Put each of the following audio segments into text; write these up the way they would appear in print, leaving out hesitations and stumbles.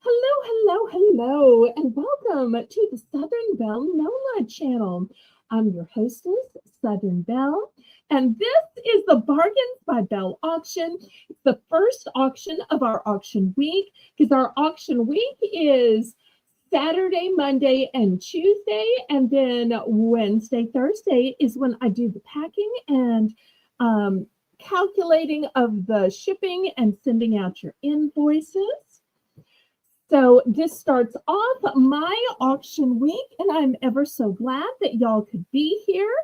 Hello, and welcome to the Southern Belle NOLA channel. I'm your hostess, Southern Belle, and this is the Bargains by Belle auction. It's the first auction of our auction week because our auction week is Saturday, Monday, and Tuesday, and then Wednesday, Thursday is when I do the packing and calculating of the shipping and sending out your invoices. So this starts off my auction week, and I'm ever so glad that y'all could be here.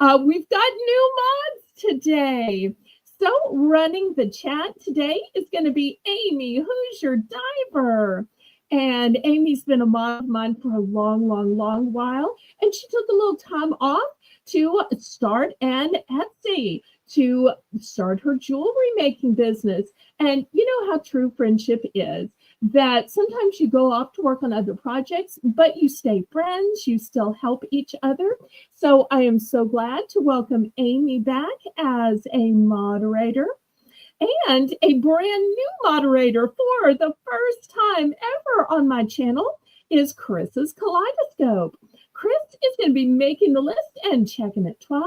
We've got new mods today. So running the chat today is going to be Amy, who's your diver. And Amy's been a mod of mine for a long while, and she took a little time off to start an Etsy, to start her jewelry making business. And you know how true friendship is, that sometimes you go off to work on other projects, but you stay friends, you still help each other. So I am so glad to welcome Amy back as a moderator. And a brand new moderator for the first time ever on my channel is Chris's Kaleidoscope. Chris is going to be making the list and checking it twice.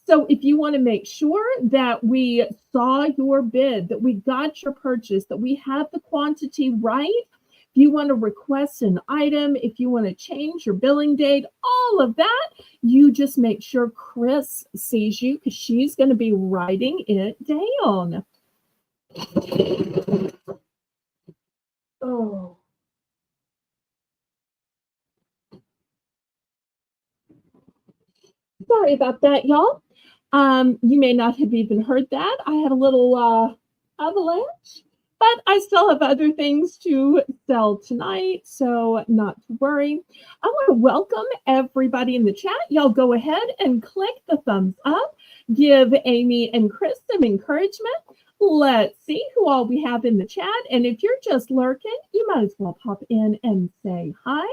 So if you want to make sure that we saw your bid, that we got your purchase, that we have the quantity right, if you want to request an item, if you want to change your billing date, all of that, you just make sure Chris sees you because she's going to be writing it down. Oh. Sorry about that, y'all. You may not have even heard that. I had a little avalanche, but I still have other things to sell tonight, so not to worry. I want to welcome everybody in the chat. Y'all go ahead and click the thumbs up. Give Amy and Chris some encouragement. Let's see who all we have in the chat. And if you're just lurking, you might as well pop in and say hi.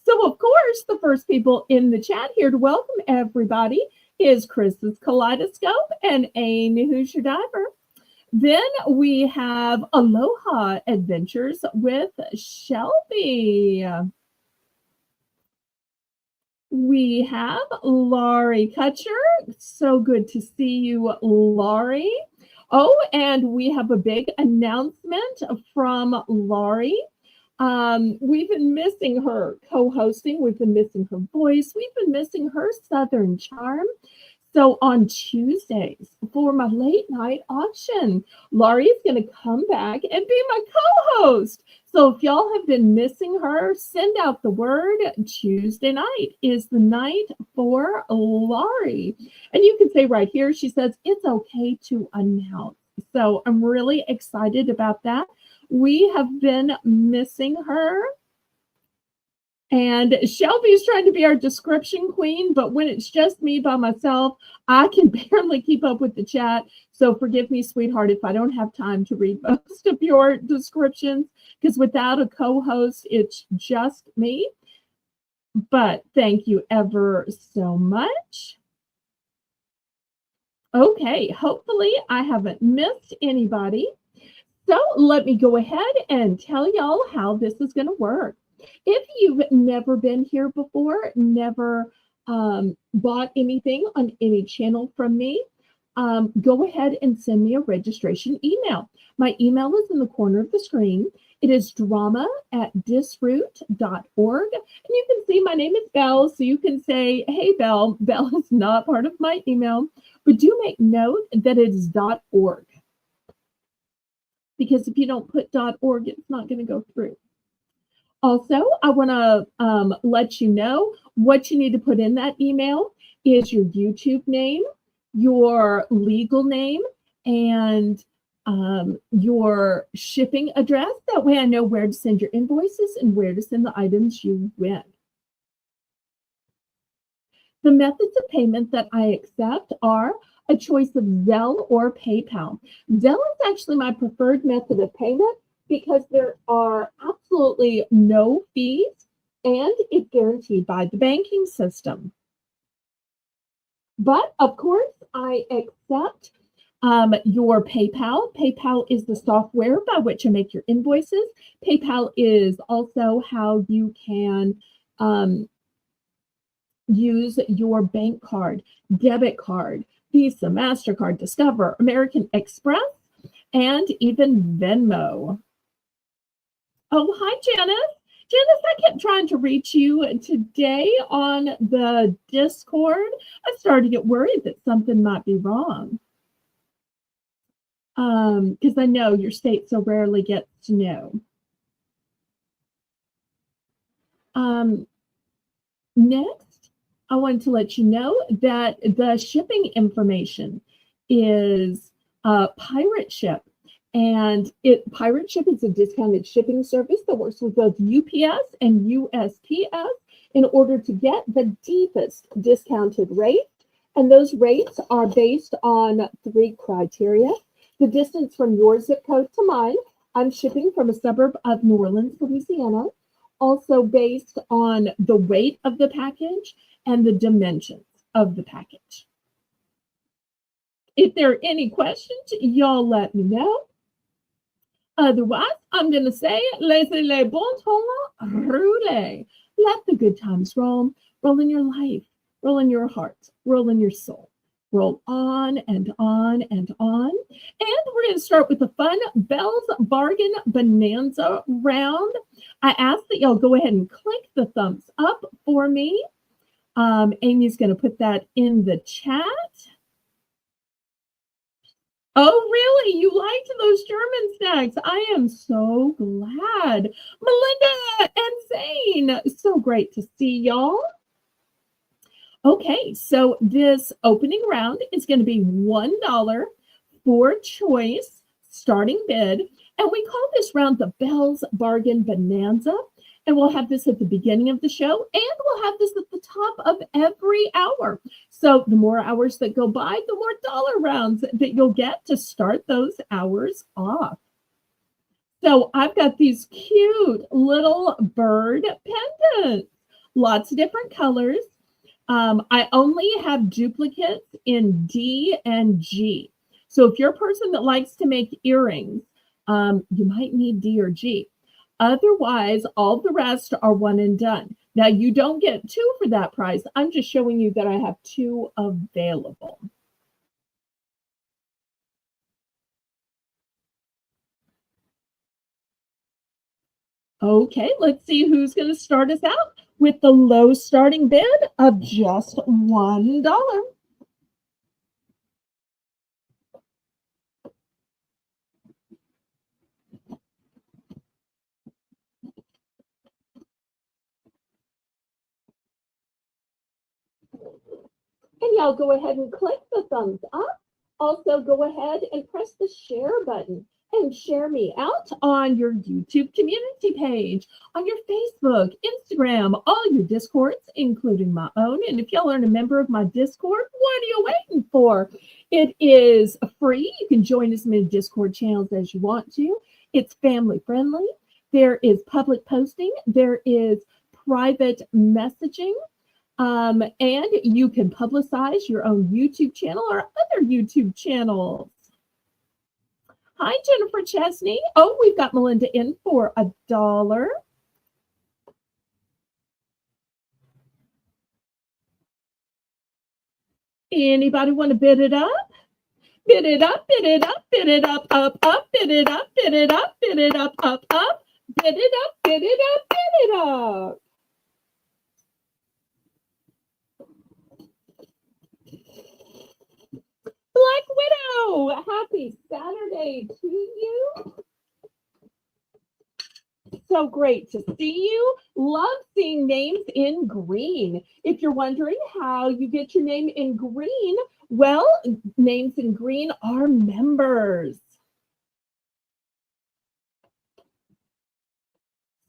So, of course, the first people in the chat here to welcome everybody is Chris's Kaleidoscope and Amy, who's your diver. Then we have Aloha Adventures with Shelby. We have Laurie Kutcher. So good to see you, Laurie. Oh, and we have a big announcement from Laurie. We've been missing her co-hosting. We've been missing her voice. We've been missing her Southern charm. So on Tuesdays for my late night auction, Laurie is going to come back and be my co-host. So if y'all have been missing her, send out the word. Tuesday night is the night for Laurie. And you can say right here, she says, it's okay to announce. So I'm really excited about that. We have been missing her. And Shelby's trying to be our description queen, but when it's just me by myself, I can barely keep up with the chat. So forgive me, sweetheart, if I don't have time to read most of your descriptions, because without a co-host, it's just me. But thank you ever so much. Okay, hopefully I haven't missed anybody. So let me go ahead and tell y'all how this is going to work. If you've never been here before, never bought anything on any channel from me, go ahead and send me a registration email. My email is in the corner of the screen. It is drama@disroot.org. And you can see my name is Belle, so you can say, hey, Belle. Belle is not part of my email, but do make note that it is .org. Because if you don't put .org, it's not going to go through. Also, I want to let you know what you need to put in that email is your YouTube name, your legal name, and your shipping address. That way I know where to send your invoices and where to send the items you win. The methods of payment that I accept are a choice of Zelle or PayPal. Zelle is actually my preferred method of payment because there are absolutely no fees and it's guaranteed by the banking system. But of course, I accept Your PayPal. PayPal is the software by which you make your invoices. PayPal is also how you can use your bank card, debit card, Visa, MasterCard, Discover, American Express, and even Venmo. Oh, hi, Janice. Janice, I kept trying to reach you today on the Discord. I started to get worried that something might be wrong. Because I know your state so rarely gets to know. Next, I wanted to let you know that the shipping information is Pirate Ship. And Pirate Ship is a discounted shipping service that works with both UPS and USPS in order to get the deepest discounted rate. And those rates are based on 3 criteria. The distance from your zip code to mine. I'm shipping from a suburb of New Orleans, Louisiana. Also based on the weight of the package and the dimensions of the package. If there are any questions, y'all let me know. Otherwise, I'm going to say, laissez les bons temps rouler. Let the good times roll. Roll in your life, roll in your heart, roll in your soul. Roll on and on and on. And we're going to start with the fun Belle's Bargain Bonanza round. I ask that y'all go ahead and click the thumbs up for me. Amy's going to put that in the chat. Oh, really? You liked those German snacks? I am so glad. Melinda and Zane, so great to see y'all. Okay, so this opening round is going to be $1 for choice starting bid. And we call this round the Belle's Bargain Bonanza. And we'll have this at the beginning of the show, and we'll have this at the top of every hour. So the more hours that go by, the more dollar rounds that you'll get to start those hours off. So I've got these cute little bird pendants, lots of different colors. I only have duplicates in D and G. So if you're a person that likes to make earrings, you might need D or G. Otherwise, all the rest are one and done. Now, you don't get 2 for that price. I'm just showing you that I have 2 available. Okay, let's see who's going to start us out with the low starting bid of just $1. And y'all go ahead and click the thumbs up. Also, go ahead and press the share button and share me out on your YouTube community page, on your Facebook, Instagram, all your Discords, including my own. And if y'all aren't a member of my Discord, what are you waiting for? It is free. You can join as many Discord channels as you want to. It's family friendly. There is public posting. There is private messaging. And you can publicize your own YouTube channel or other YouTube channels. Hi, Jennifer Chesney. Oh, we've got Melinda in for $1. Anybody want to bid it up? Bid it up, bid it up, bid it up, up, bid it up, bid it up, bid it up, up, bid it up, bid it up, bid it up. Black Widow, happy Saturday to you. So great to see you. Love seeing names in green. If you're wondering how you get your name in green, well, names in green are members.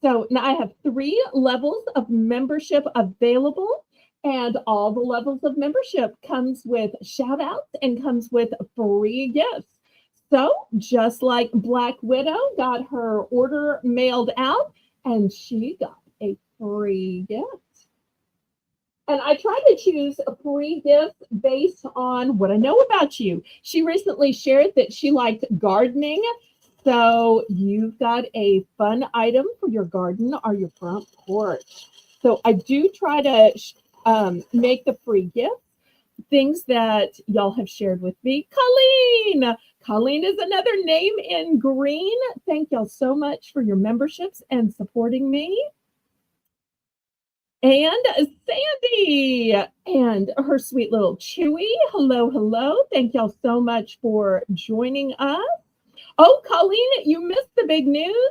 So now I have 3 levels of membership available. And all the levels of membership comes with shout outs and comes with free gifts. So just like Black Widow got her order mailed out and she got a free gift. And I try to choose free gifts based on what I know about you. She recently shared that she liked gardening. So you've got a fun item for your garden or your front porch. So I do try to make the free gift things that y'all have shared with me. Colleen! Colleen is another name in green. Thank y'all so much for your memberships and supporting me. And Sandy and her sweet little Chewy. Hello, hello. Thank y'all so much for joining us. Oh, Colleen, you missed the big news.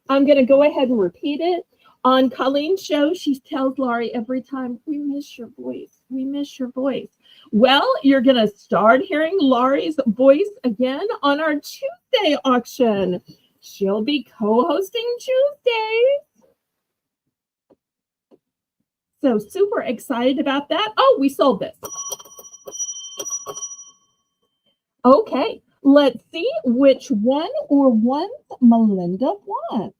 I'm going to go ahead and repeat it. On Colleen's show, she tells Laurie every time, we miss your voice. We miss your voice. Well, you're going to start hearing Laurie's voice again on our Tuesday auction. She'll be co-hosting Tuesdays. So super excited about that. Oh, we sold this. Okay, let's see which one or ones Melinda wants.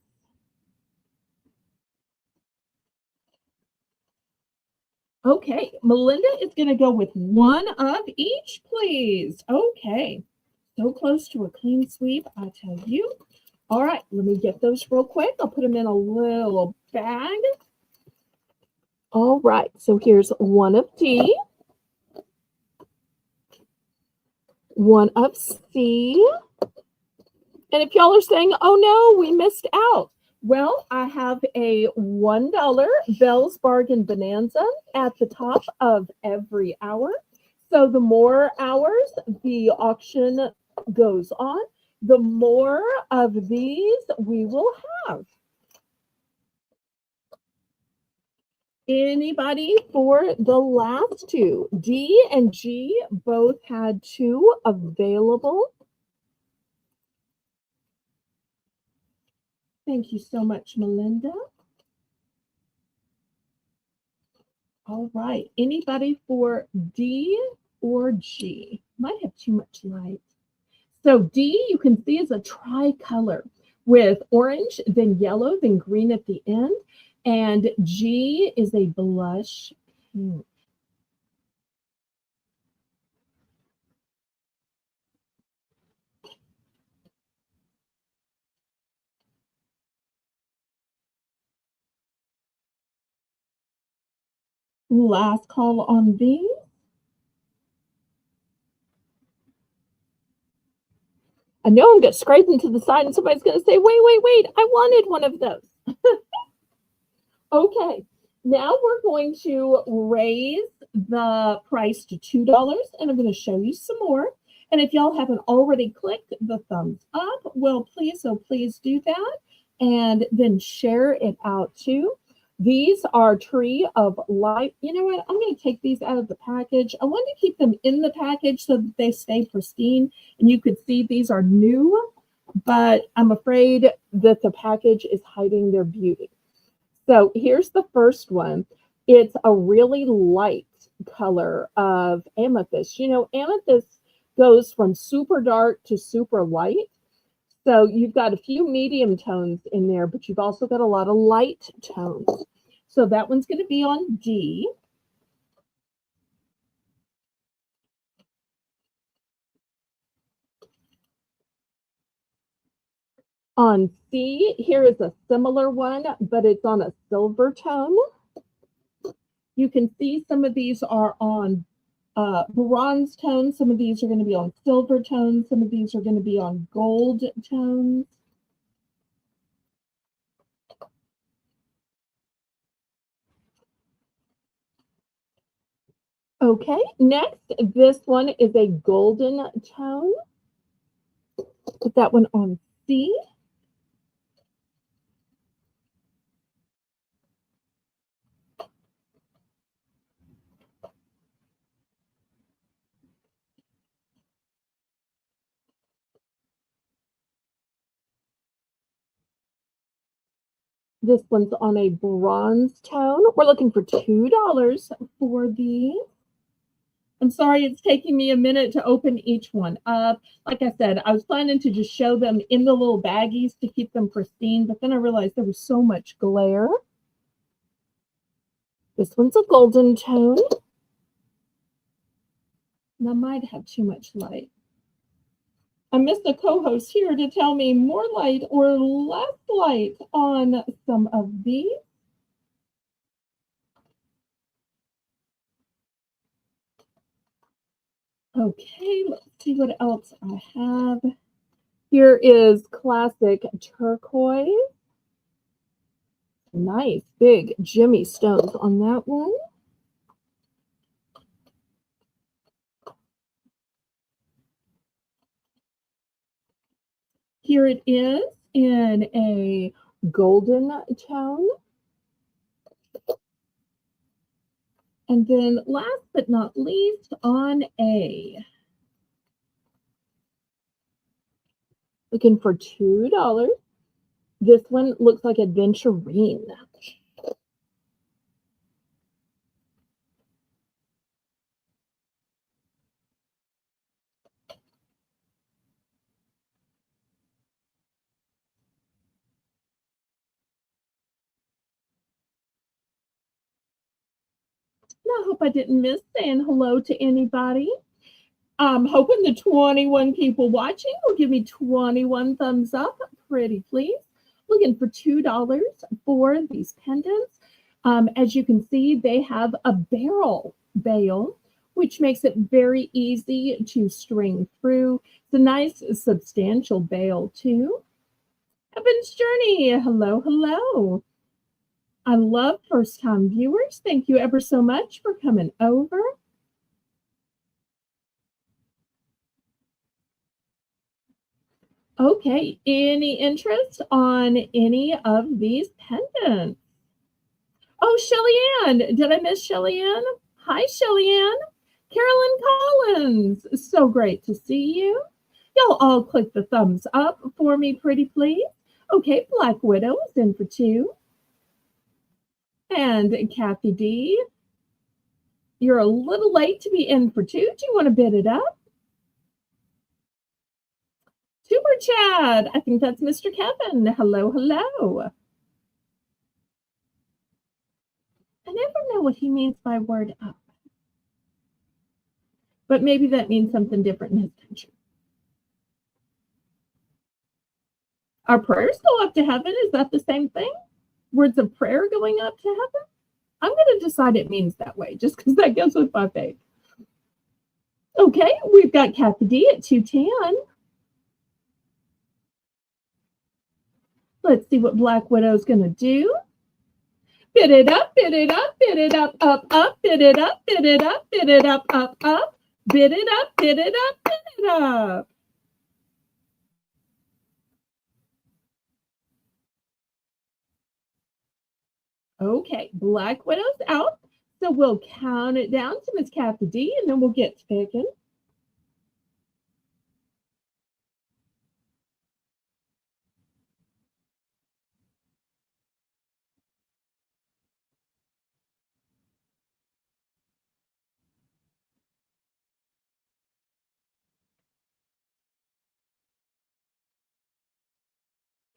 Okay, Melinda is going to go with one of each, please. Okay, so close to a clean sweep, I tell you. All right, let me get those real quick. I'll put them in a little bag. All right, so here's one of D, one of C. And if y'all are saying, oh no, we missed out. Well, I have a $1 Belle's Bargain Bonanza at the top of every hour. So the more hours the auction goes on, the more of these we will have. Anybody for the last two? D and G both had two available. Thank you so much, Melinda. All right. Anybody for D or G? Might have too much light. So D, you can see, is a tricolor with orange, then yellow, then green at the end. And G is a blush pink. Last call on these. I know I'm going to scrape them to the side and somebody's going to say, wait, I wanted one of those. Okay, now we're going to raise the price to $2 and I'm going to show you some more. And if y'all haven't already clicked the thumbs up, well, please do that and then share it out too. These are Tree of Life. You know what? I'm going to take these out of the package. I want to keep them in the package so that they stay pristine. And you could see these are new, but I'm afraid that the package is hiding their beauty. So here's the first one. It's a really light color of amethyst. You know, amethyst goes from super dark to super light. So you've got a few medium tones in there, but you've also got a lot of light tones. So that one's going to be on D. On C, here is a similar one, but it's on a silver tone. You can see some of these are on bronze tones. Some of these are going to be on silver tones. Some of these are going to be on gold tones. Okay, next, this one is a golden tone. Put that one on C. This one's on a bronze tone. We're looking for $2 for these. I'm sorry it's taking me a minute to open each one up. Like I said, I was planning to just show them in the little baggies to keep them pristine, but then I realized there was so much glare. This one's a golden tone. And I might have too much light. I missed a co-host here to tell me more light or less light on some of these. Okay, let's see what else I have. Here is classic turquoise. Nice big Jimmy stones on that one. Here it is in a golden tone. And then last but not least on a, looking for $2. This one looks like aventurine. I hope I didn't miss saying hello to anybody. I'm hoping the 21 people watching will give me 21 thumbs up, pretty please. Looking for $2 for these pendants. As you can see, they have a barrel bail, which makes it very easy to string through. It's a nice, substantial bail, too. Heaven's Journey, hello, hello. I love first-time viewers. Thank you ever so much for coming over. Okay, any interest on any of these pendants? Oh, Shelly Ann. Did I miss Shelly Ann? Hi, Shelly Ann. Carolyn Collins. So great to see you. Y'all all click the thumbs up for me, pretty please. Okay, Black Widow is in for 2. And Kathy D, you're a little late to be in for 2. Do you want to bid it up? Super Chad. I think that's Mr. Kevin. Hello, hello. I never know what he means by word up. But maybe that means something different in his country. Our prayers go up to heaven. Is that the same thing? Words of prayer going up to heaven? I'm going to decide it means that way, just because that goes with my faith. Okay, we've got Kathy D at 210. Let's see what Black Widow's going to do. Bid it up, bid it up, bid it up, up, bid it up, bid it up, bid it up, up, bid it up, bid it up, bid it up. Okay, Black Widow's out. So we'll count it down to Miss Kathy D, and then we'll get to picking.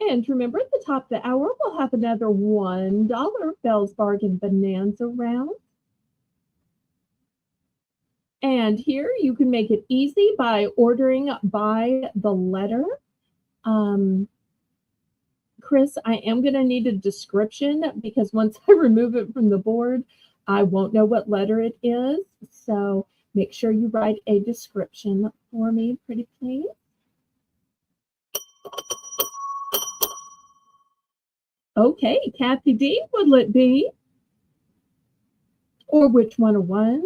And remember, at the top of the hour, we'll have another $1 Belle's Bargain Bonanza round. And here you can make it easy by ordering by the letter. Chris, I am going to need a description because once I remove it from the board, I won't know what letter it is. So make sure you write a description for me, pretty please. Okay, Kathy D, what'll it be? Or which one of one?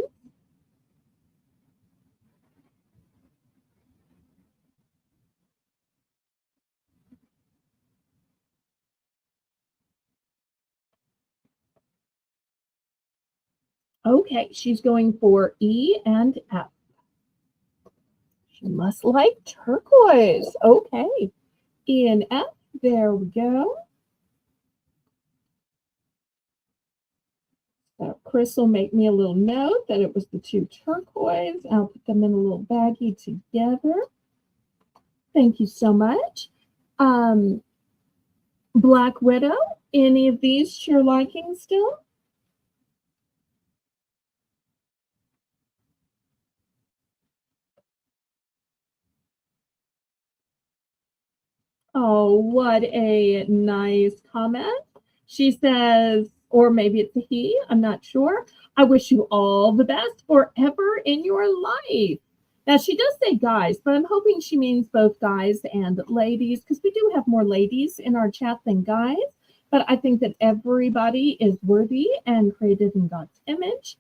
Okay, she's going for E and F. She must like turquoise. Okay, E and F, there we go. So Chris will make me a little note that it was the 2 turquoise. I'll put them in a little baggie together. Thank you so much. Black Widow, any of these to your liking still? Oh, what a nice comment. She says, or maybe it's a he, I'm not sure. I wish you all the best forever in your life. Now, she does say guys, but I'm hoping she means both guys and ladies because we do have more ladies in our chat than guys. But I think that everybody is worthy and created in God's image.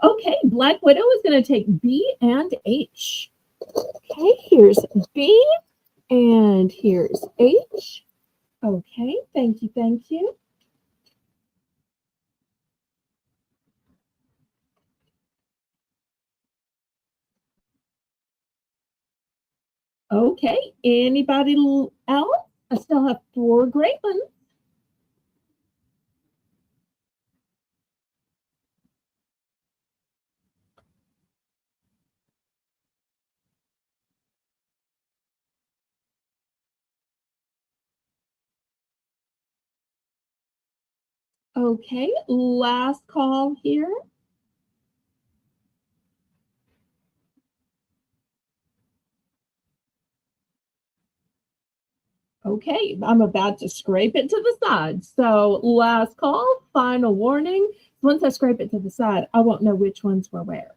Okay, Black Widow is going to take B and H. Okay, here's B and here's H. Okay, thank you, thank you. Okay, anybody else? I still have 4 great ones. Okay, last call here. Okay, I'm about to scrape it to the side. So last call, final warning. Once I scrape it to the side, I won't know which ones were where.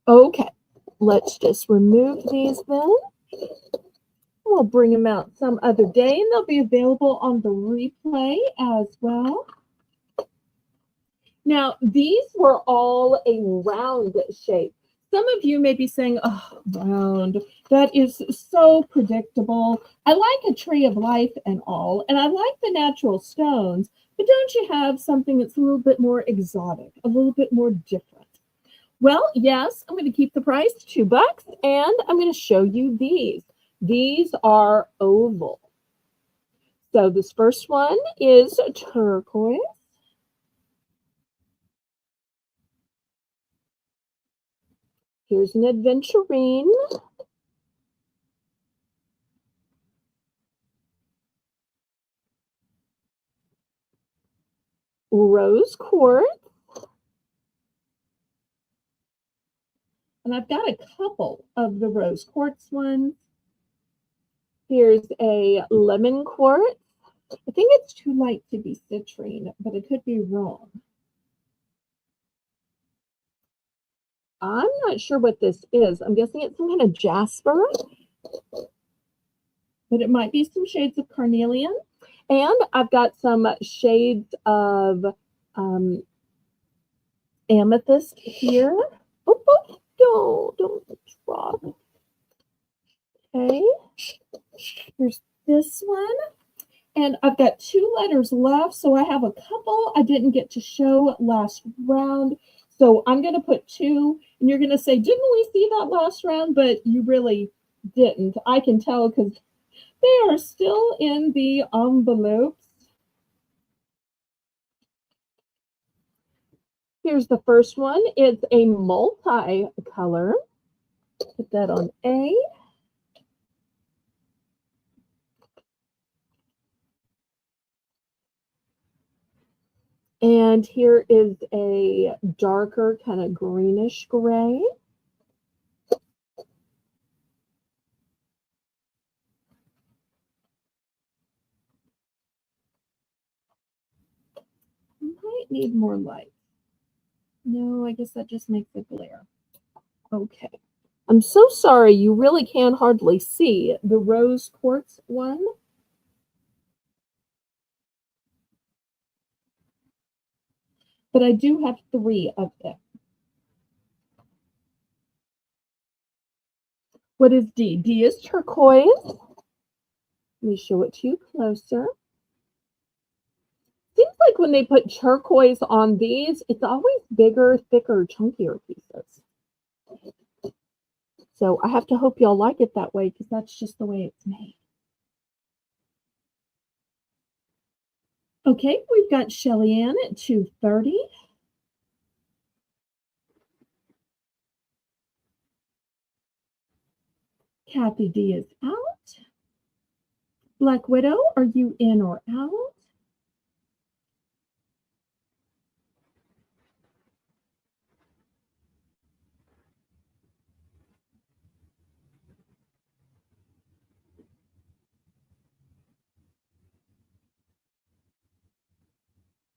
Okay, let's just remove these then. We'll bring them out some other day and they'll be available on the replay as well. Now, these were all a round shape. Some of you may be saying, oh, round, that is so predictable. I like a tree of life and all, and I like the natural stones, but don't you have something that's a little bit more exotic, a little bit more different? Well, yes, I'm going to keep the price $2, and I'm going to show you these. These are oval. So this first one is turquoise. Here's an aventurine. Rose quartz. And I've got a couple of the rose quartz ones. Here's a lemon quartz. I think it's too light to be citrine, but I could be wrong. I'm not sure what this is. I'm guessing it's some kind of jasper, but it might be some shades of carnelian. And I've got some shades of amethyst here. Oh, don't drop. Okay, here's this one. And I've got 2 letters left, so I have a couple I didn't get to show last round. So I'm going to put 2, and you're going to say, didn't we see that last round? But you really didn't. I can tell because they are still in the envelopes. Here's the first one. It's a multi-color. Put that on A. And here is a darker kind of greenish gray. Might need more light. No, I guess that just makes it glare. Okay. I'm so sorry, you really can hardly see the rose quartz one. But I do have 3 of them. What is D? D is turquoise. Let me show it to you closer. Seems like when they put turquoise on these, it's always bigger, thicker, chunkier pieces. So I have to hope y'all like it that way because that's just the way it's made. Okay, we've got Shelly Ann at 230. Kathy D is out. Black Widow, are you in or out?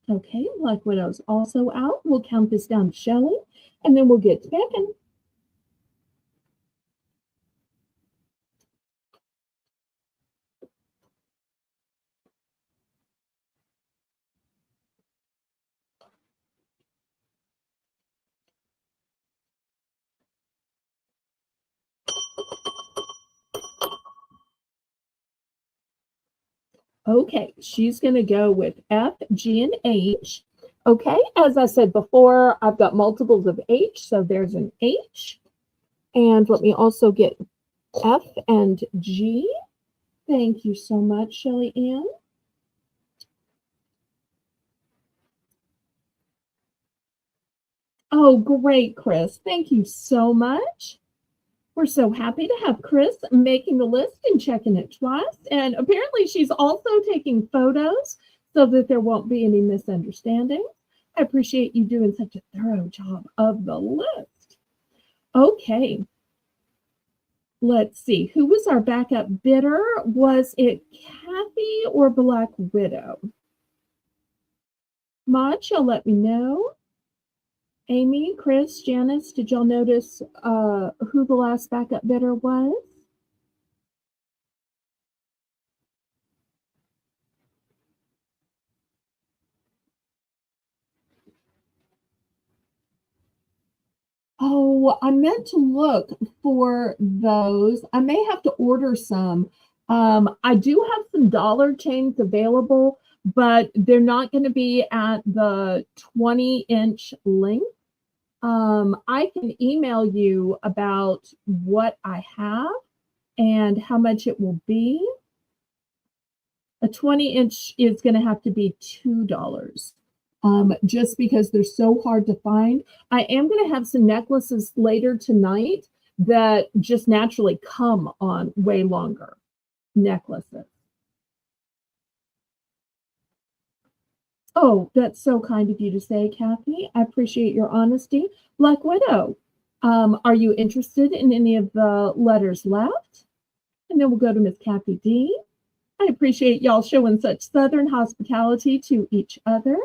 Okay, Black Widow's also out. We'll count this down to Shelley, and then we'll get to picking. Okay, she's going to go with F, G, and H. Okay, as I said before, I've got multiples of H, so there's an H. And let me also get F and G. Thank you so much, Shelly Ann. Oh, great, Chris. Thank you so much. We're so happy to have Chris making the list and checking it twice. And apparently she's also taking photos so that there won't be any misunderstandings. I appreciate you doing such a thorough job of the list. Okay. Let's see. Who was our backup bidder? Was it Kathy or Black Widow? Mach, you'll let me know. Amy, Chris, Janice, did y'all notice who the last backup bidder was? Oh, I meant to look for those. I may have to order some. I do have some dollar chains available, but they're not going to be at the 20-inch length. I can email you about what I have and how much it will be. A 20-inch is going to have to be $2. Just because they're so hard to find. I am going to have some necklaces later tonight that just naturally come on way longer necklaces. Oh, that's so kind of you to say, Kathy. I appreciate your honesty. Black Widow, are you interested in any of the letters left? And then we'll go to Miss Kathy D. I appreciate y'all showing such Southern hospitality to each other.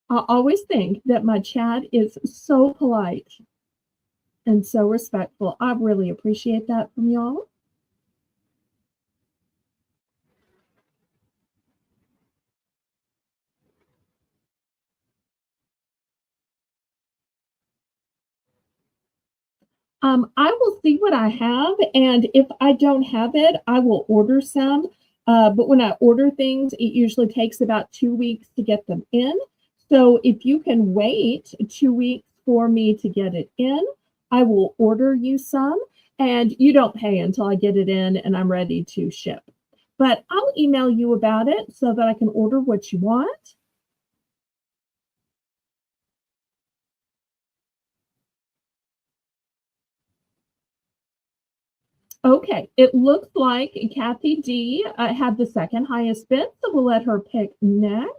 I always think that my chat is so polite and so respectful. I really appreciate that from y'all. I will see what I have, and if I don't have it, I will order some. But when I order things, it usually takes about 2 weeks to get them in. So if you can wait 2 weeks for me to get it in, I will order you some, and you don't pay until I get it in and I'm ready to ship. But I'll email you about it so that I can order what you want. Okay, it looks like Kathy D had the second highest bid, so we'll let her pick next.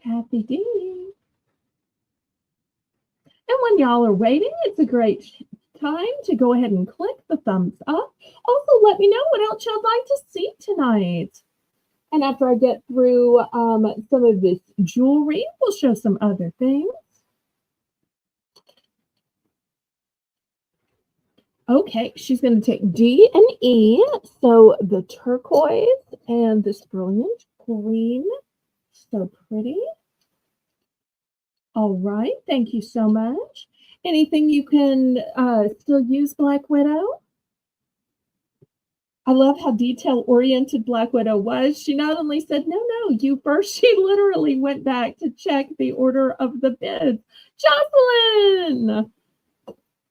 Kathy D. And when y'all are waiting, it's a great time to go ahead and click the thumbs up. Also, let me know what else y'all like to see tonight. And after I get through some of this jewelry, we'll show some other things. Okay, she's going to take D and E. So the turquoise and this brilliant green. So pretty. All right, thank you so much. Anything you can still use, Black Widow? I love how detail oriented Black Widow was. She not only said, no, no, you first, she literally went back to check the order of the bids. Jocelyn,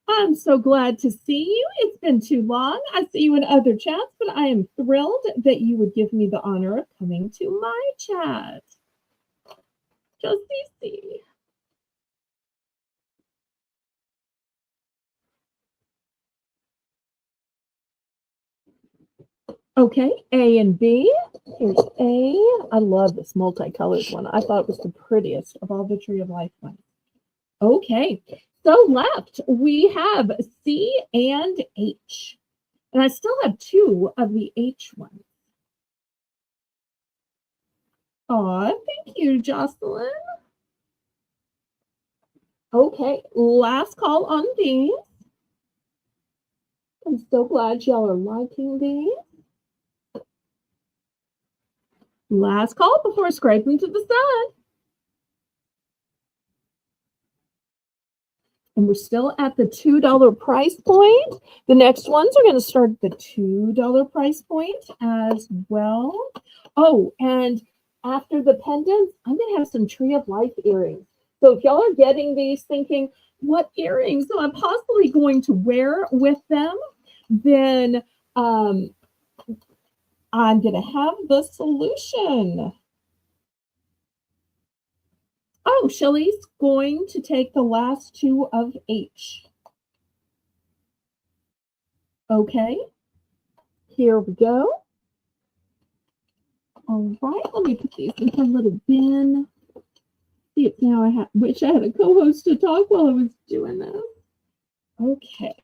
I'm so glad to see you. It's been too long. I see you in other chats, but I am thrilled that you would give me the honor of coming to my chat. Josie. Okay, A and B. Here's A. I love this multicolored one. I thought it was the prettiest of all the Tree of Life ones. Okay, so left we have C and H. And I still have two of the H ones. Aw, thank you, Jocelyn. Okay, last call on these. I'm so glad y'all are liking these. Last call before scraping to the side. And we're still at the $2 price point. The next ones are going to start at the $2 price point as well. Oh, and after the pendants, I'm going to have some Tree of Life earrings. So if y'all are getting these thinking, what earrings am I possibly going to wear with them? Then I'm going to have the solution. Oh, Shelly's going to take the last two of H. Okay, here we go. All right, let me put these in her little bin. See, it's now I wish I had a co-host to talk while I was doing this. Okay.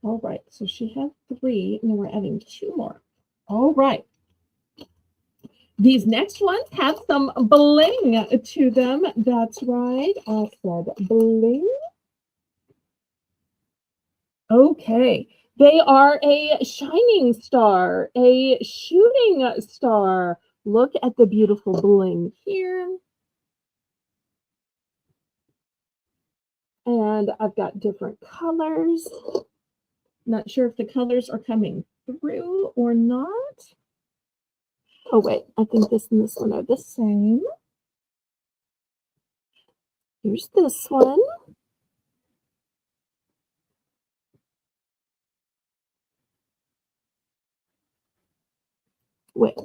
All right, so she has 3, and then we're adding 2 more. All right. These next ones have some bling to them. That's right, I said bling. Okay. They are a shining star, a shooting star. Look at the beautiful bling here. And I've got different colors. Not sure if the colors are coming through or not. Oh, wait, I think this and this one are the same. Here's this one. Wait,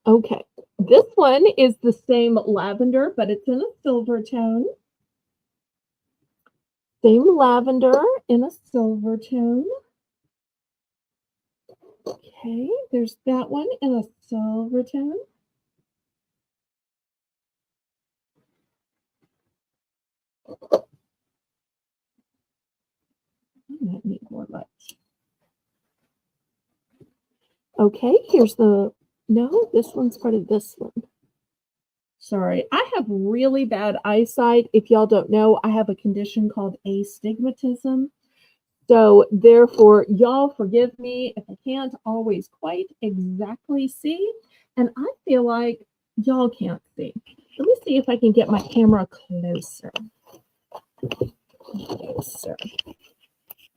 okay. This one is the same lavender, but it's in a silver tone. Same lavender in a silver tone. Okay, there's that one in a silver tone. I might need more light. Okay, here's the, no, this one's part of this one. Sorry, I have really bad eyesight. If y'all don't know, I have a condition called astigmatism. So therefore, y'all forgive me if I can't always quite exactly see. And I feel like y'all can't see. Let me see if I can get my camera closer. Closer.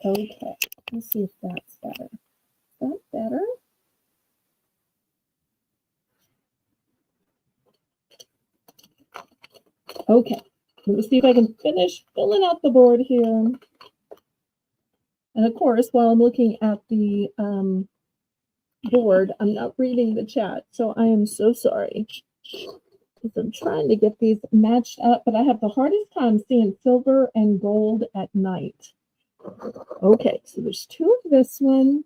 Okay, let's see if that's better. Is that better? Okay, let me see if I can finish filling out the board here. And of course, while I'm looking at the board, I'm not reading the chat, so I am so sorry. Because I'm trying to get these matched up, but I have the hardest time seeing silver and gold at night. Okay, so there's 2 of this one.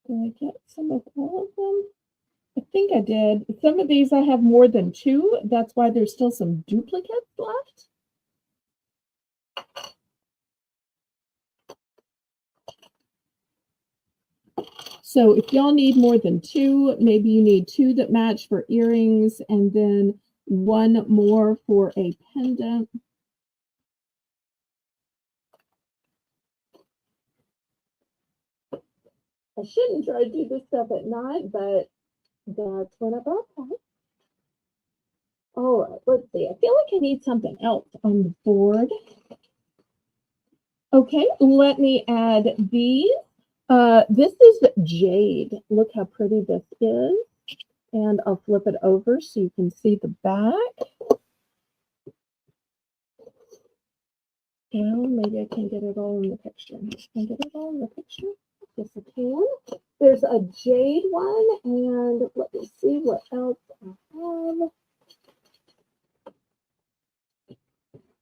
Did I get some of all of them? I think I did. Some of these I have more than 2. That's why there's still some duplicates left. So if y'all need more than 2, maybe you need 2 that match for earrings and then 1 more for a pendant. I shouldn't try to do this stuff at night, but that's when I brought time. All right, let's see. I feel like I need something else on the board. Okay, let me add these. This is jade. Look how pretty this is. And I'll flip it over so you can see the back. And maybe I can get it all in the picture. Can I get it all in the picture? Yes, I can. There's a jade one, and let me see what else I have.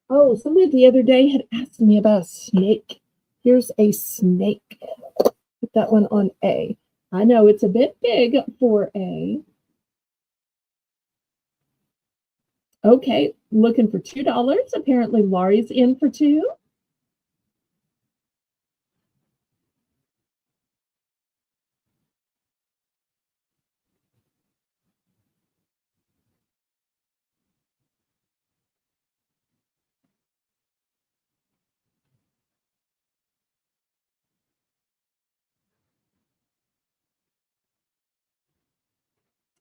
Oh, somebody the other day had asked me about a snake. Here's a snake. Put that one on A. I know it's a bit big for A. Okay, looking for $2. Apparently Laurie's in for 2.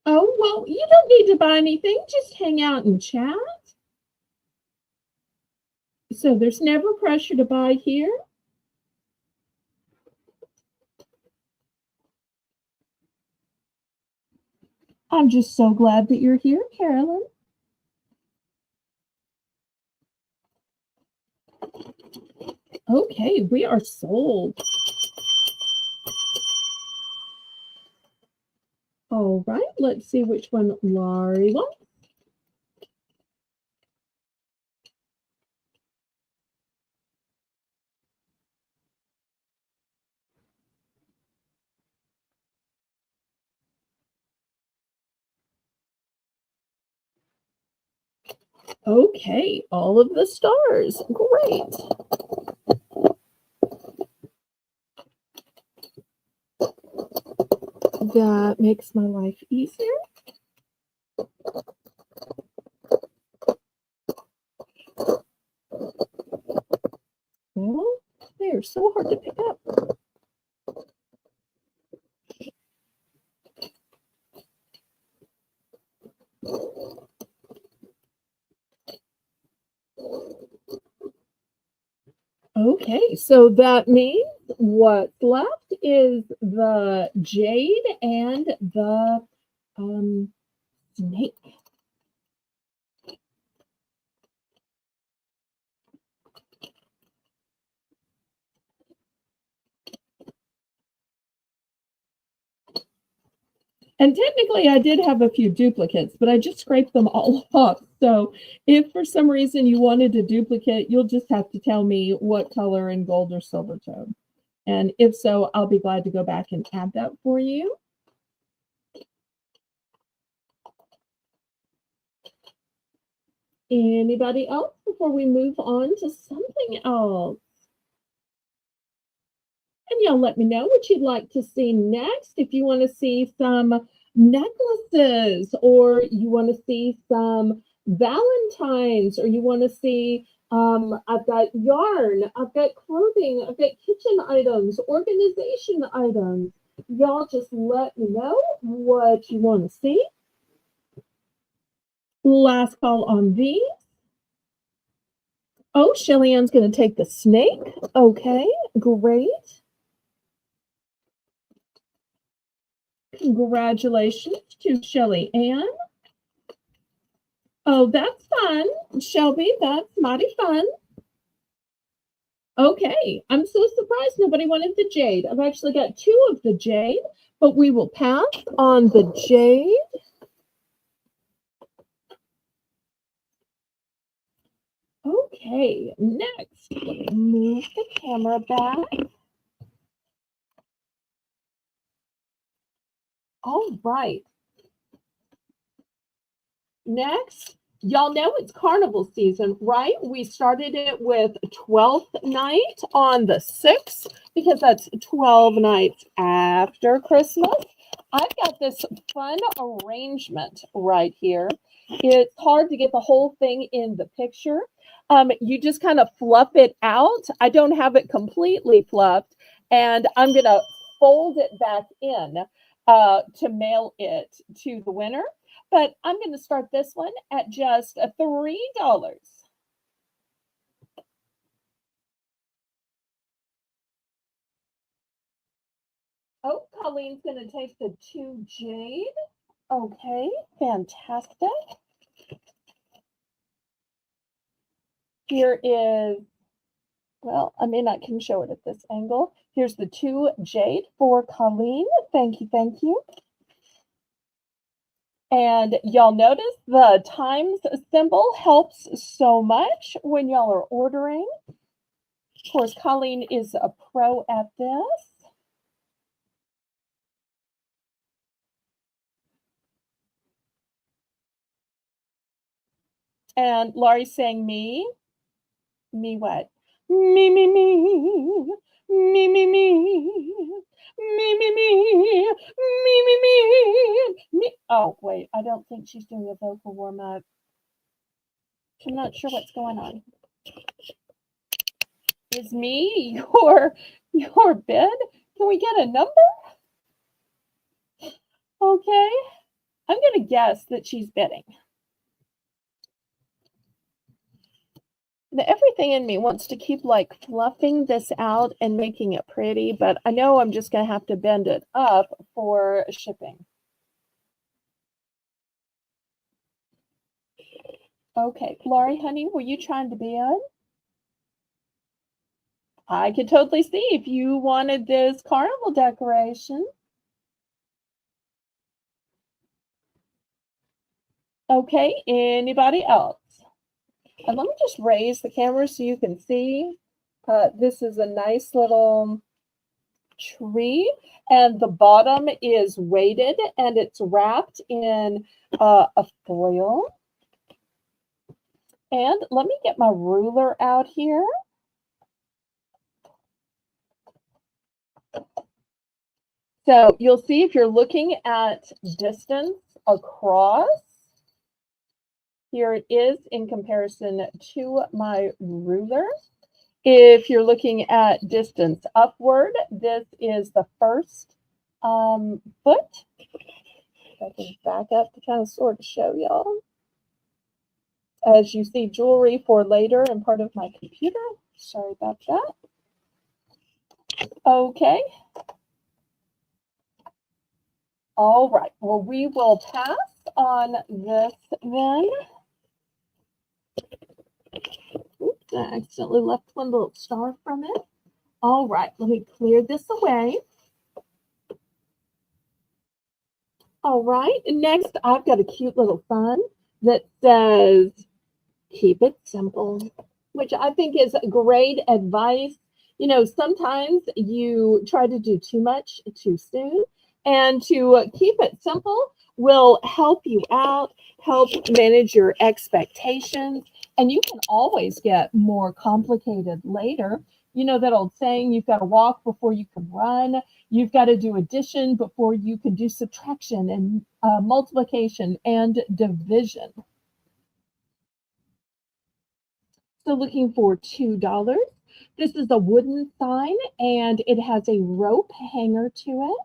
Oh, well, you don't need to buy anything. Just hang out and chat. So there's never pressure to buy here. I'm just so glad that you're here, Carolyn. Okay, we are sold. All right, let's see which one Laurie wants. Okay, all of the stars. Great. That makes my life easier. Well, they are so hard to pick up. Okay, so that means what's left is the jade and the snake. And technically, I did have a few duplicates, but I just scraped them all off. So if for some reason you wanted a duplicate, you'll just have to tell me what color in gold or silver tone. And if so, I'll be glad to go back and add that for you. Anybody else before we move on to something else? And y'all let me know what you'd like to see next. If you want to see some necklaces, or you want to see some Valentines, or you want to see, I've got yarn, I've got clothing, I've got kitchen items, organization items. Y'all just let me know what you want to see. Last call on these. Oh, Shelly Ann's going to take the snake. Okay, great. Congratulations to Shelly Ann. Oh, that's fun, Shelby. That's mighty fun. Okay, I'm so surprised nobody wanted the jade. I've actually got 2 of the jade, but we will pass on the jade. Okay, next, let me move the camera back. All right. Next, y'all know it's carnival season, right? We started it with 12th night on the 6th because that's 12 nights after Christmas. I've got this fun arrangement right here. It's hard to get the whole thing in the picture. You just kind of fluff it out. I don't have it completely fluffed, and I'm going to fold it back in to mail it to the winner. But I'm going to start this one at just $3. Oh, Colleen's going to take the 2 jade. Okay, fantastic. Here is, well, I mean, I can show it at this angle. Here's the 2 jade for Colleen. Thank you, thank you. And y'all notice the times symbol helps so much when y'all are ordering. Of course, Colleen is a pro at this. And Laurie's saying me. Me what? Me, me, me. Me, me, me. Me, me, me. Me, me, me. Me. Oh, wait. I don't think she's doing a vocal warm-up. I'm not sure what's going on. Is me your bid? Can we get a number? Okay. I'm going to guess that she's bidding. Everything in me wants to keep like fluffing this out and making it pretty, but I know I'm just going to have to bend it up for shipping. Okay, Laurie, honey, were you trying to bid? I could totally see if you wanted this carnival decoration. Okay, anybody else? And let me just raise the camera so you can see. This is a nice little tree, and the bottom is weighted and it's wrapped in a foil. And let me get my ruler out here. So you'll see if you're looking at distance across, here it is in comparison to my ruler. If you're looking at distance upward, this is the first foot. If I can back up to kind of sort of show y'all. As you see, jewelry for later and part of my computer. Sorry about that. Okay. All right. Well, we will pass on this then. Oops, I accidentally left one little star from it. All right. Let me clear this away. All right. Next, I've got a cute little sign that says, keep it simple, which I think is great advice. You know, sometimes you try to do too much too soon, and to keep it simple will help you out, help manage your expectations, and you can always get more complicated later. You know that old saying, you've got to walk before you can run. You've got to do addition before you can do subtraction and multiplication and division. So looking for $2. This is a wooden sign and it has a rope hanger to it.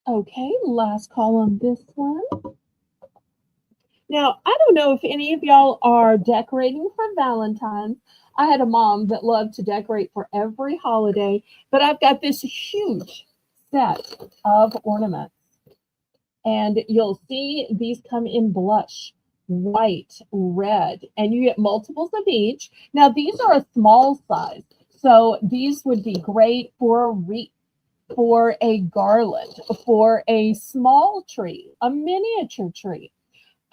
Okay, last call on this one. Now, I don't know if any of y'all are decorating for Valentine's. I had a mom that loved to decorate for every holiday, but I've got this huge set of ornaments. And you'll see these come in blush, white, red, and you get multiples of each. Now, these are a small size, so these would be great for a wreath, for a garland, for a small tree, a miniature tree.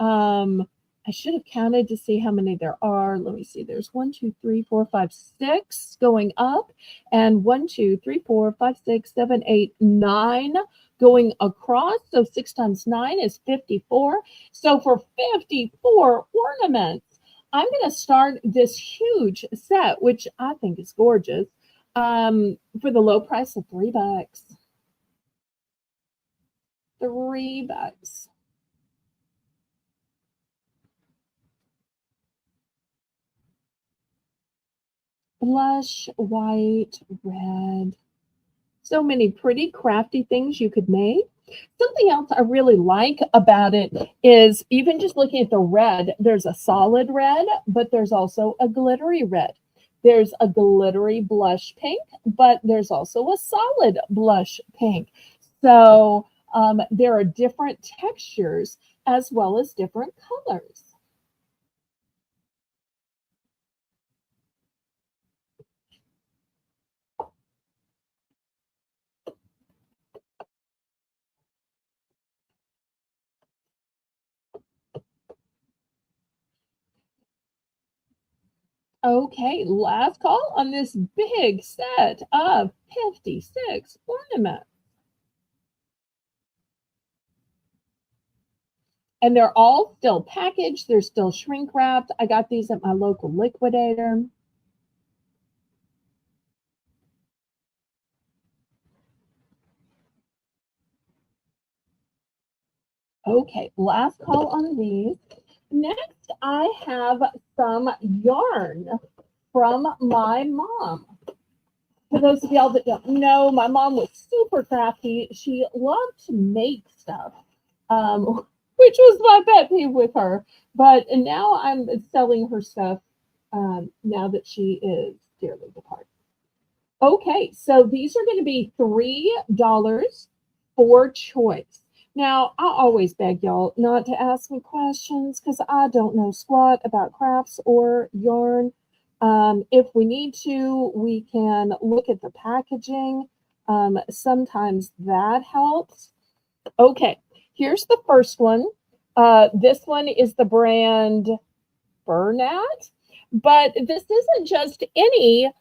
I should have counted to see how many there are. Let me see. There's 1, 2, 3, 4, 5, 6 going up, and 1, 2, 3, 4, 5, 6, 7, 8, 9 going across. So 6 times 9 is 54. So for 54 ornaments, I'm going to start this huge set, which I think is gorgeous, for the low price of $3. $3. Blush, white, red. So many pretty crafty things you could make. Something else I really like about it is even just looking at the red, there's a solid red, but there's also a glittery red. There's a glittery blush pink, but there's also a solid blush pink. So there are different textures as well as different colors. Okay, last call on this big set of 56 ornaments. And they're all still packaged, they're still shrink wrapped. I got these at my local liquidator. Okay, last call on these. Next, I have some yarn from my mom. For those of y'all that don't know, my mom was super crafty. She loved to make stuff, which was my pet peeve with her. But now I'm selling her stuff now that she is dearly departed. Okay, so these are going to be $3 for choice. Now, I always beg y'all not to ask me questions because I don't know squat about crafts or yarn. If we need to, we can look at the packaging. Sometimes that helps. Okay, here's the first one. This one is the brand Bernat, but this isn't just any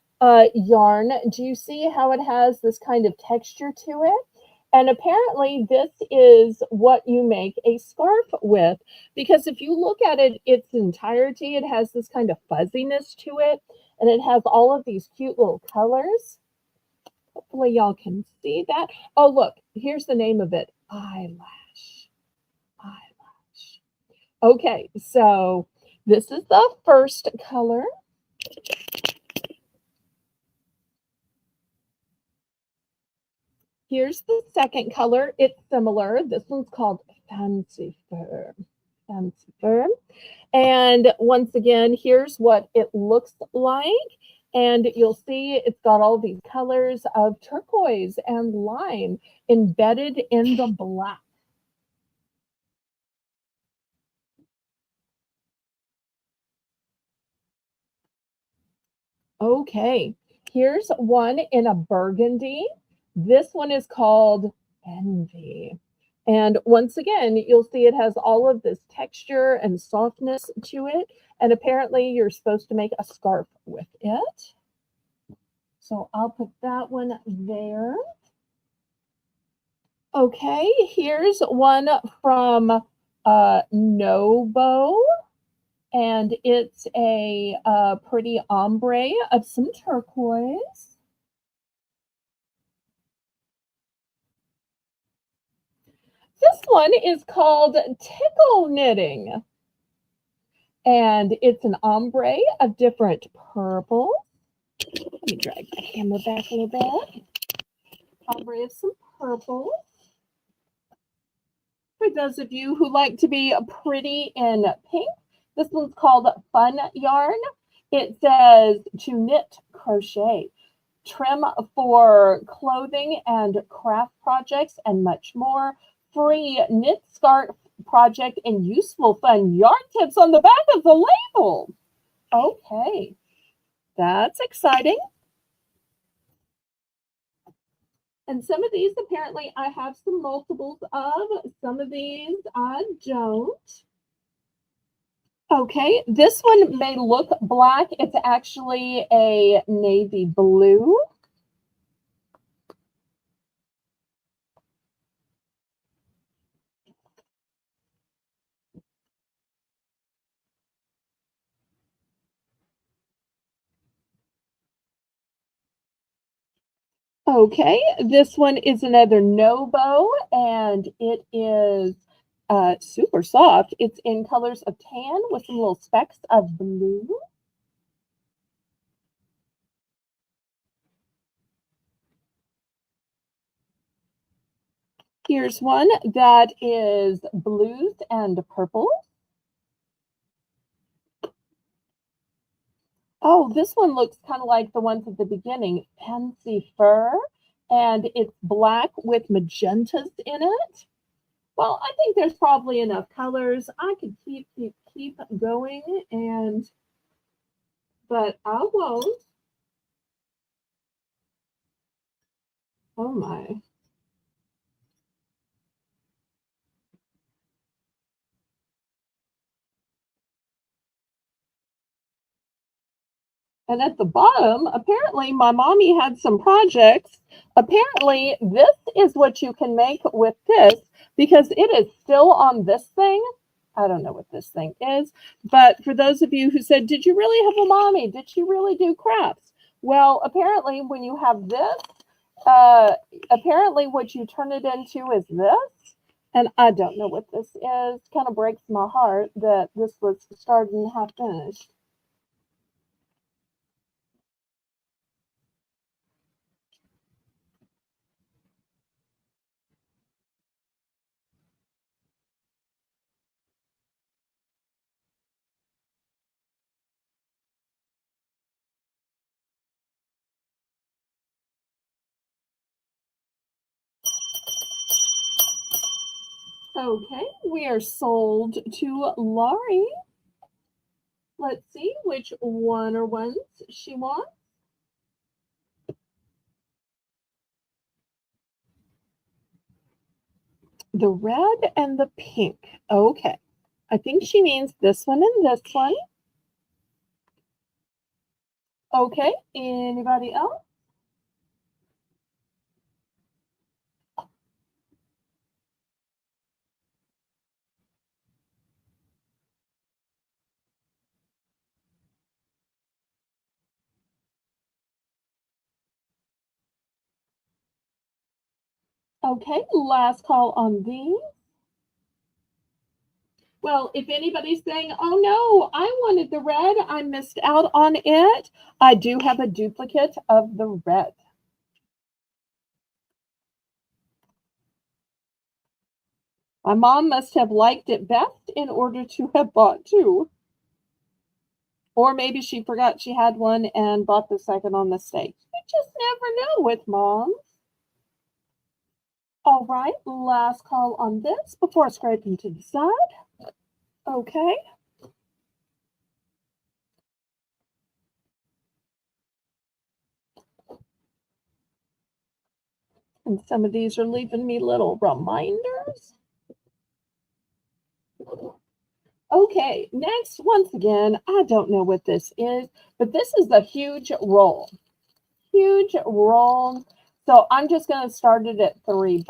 yarn. Do you see how it has this kind of texture to it? And apparently this is what you make a scarf with, because if you look at it its entirety, it has this kind of fuzziness to it, and it has all of these cute little colors. Hopefully y'all can see that. Oh, look, here's the name of it, eyelash. Eyelash. Okay, so this is the first color. Here's the second color. It's similar. This one's called Fancy Fur. Fancy Fur. And once again, here's what it looks like. And you'll see it's got all these colors of turquoise and lime embedded in the black. Okay, here's one in a burgundy. This one is called Envy. And once again, you'll see it has all of this texture and softness to it. And apparently you're supposed to make a scarf with it. So I'll put that one there. Okay, here's one from Nobo. And it's a pretty ombre of some turquoise. This one is called Tickle Knitting. And it's an ombre of different purples. Let me drag my camera back a little bit. Ombre of some purples. For those of you who like to be pretty in pink, this one's called Fun Yarn. It says to knit, crochet, trim for clothing and craft projects, and much more. Free knit scarf project and useful fun yarn tips on the back of the label. Okay, that's exciting. And some of these, apparently, I have some multiples of. Some of these I don't. Okay, this one may look black. It's actually a navy blue. Okay, this one is another Nobo, and it is super soft. It's in colors of tan with some little specks of blue. Here's one that is blues and purple. Oh, this one looks kind of like the ones at the beginning. Fancy fur, and it's black with magentas in it. Well, I think there's probably enough colors. I could keep going, and but I won't. Oh my. And at the bottom, apparently my mommy had some projects. Apparently, this is what you can make with this because it is still on this thing. I don't know what this thing is, but for those of you who said, "Did you really have a mommy? Did she really do crafts?" Well, apparently, when you have this, uh, apparently what you turn it into is this. And I don't know what this is. Kind of breaks my heart that this was started and half finished. Okay, we are sold to Laurie. Let's see which one or ones she wants. The red and the pink. Okay. I think she means this one and this one. Okay. Anybody else? Okay. Last call on these. Well, if anybody's saying, oh no, I wanted the red, I missed out on it, I do have a duplicate of the red. My mom must have liked it best in order to have bought two. Or maybe she forgot she had one and bought the second on mistake. You just never know with moms. All right, last call on this before scraping to the side. Okay. And some of these are leaving me little reminders. Okay, next, once again, I don't know what this is, but this is the huge roll. Huge roll. So I'm just going to start it at $3.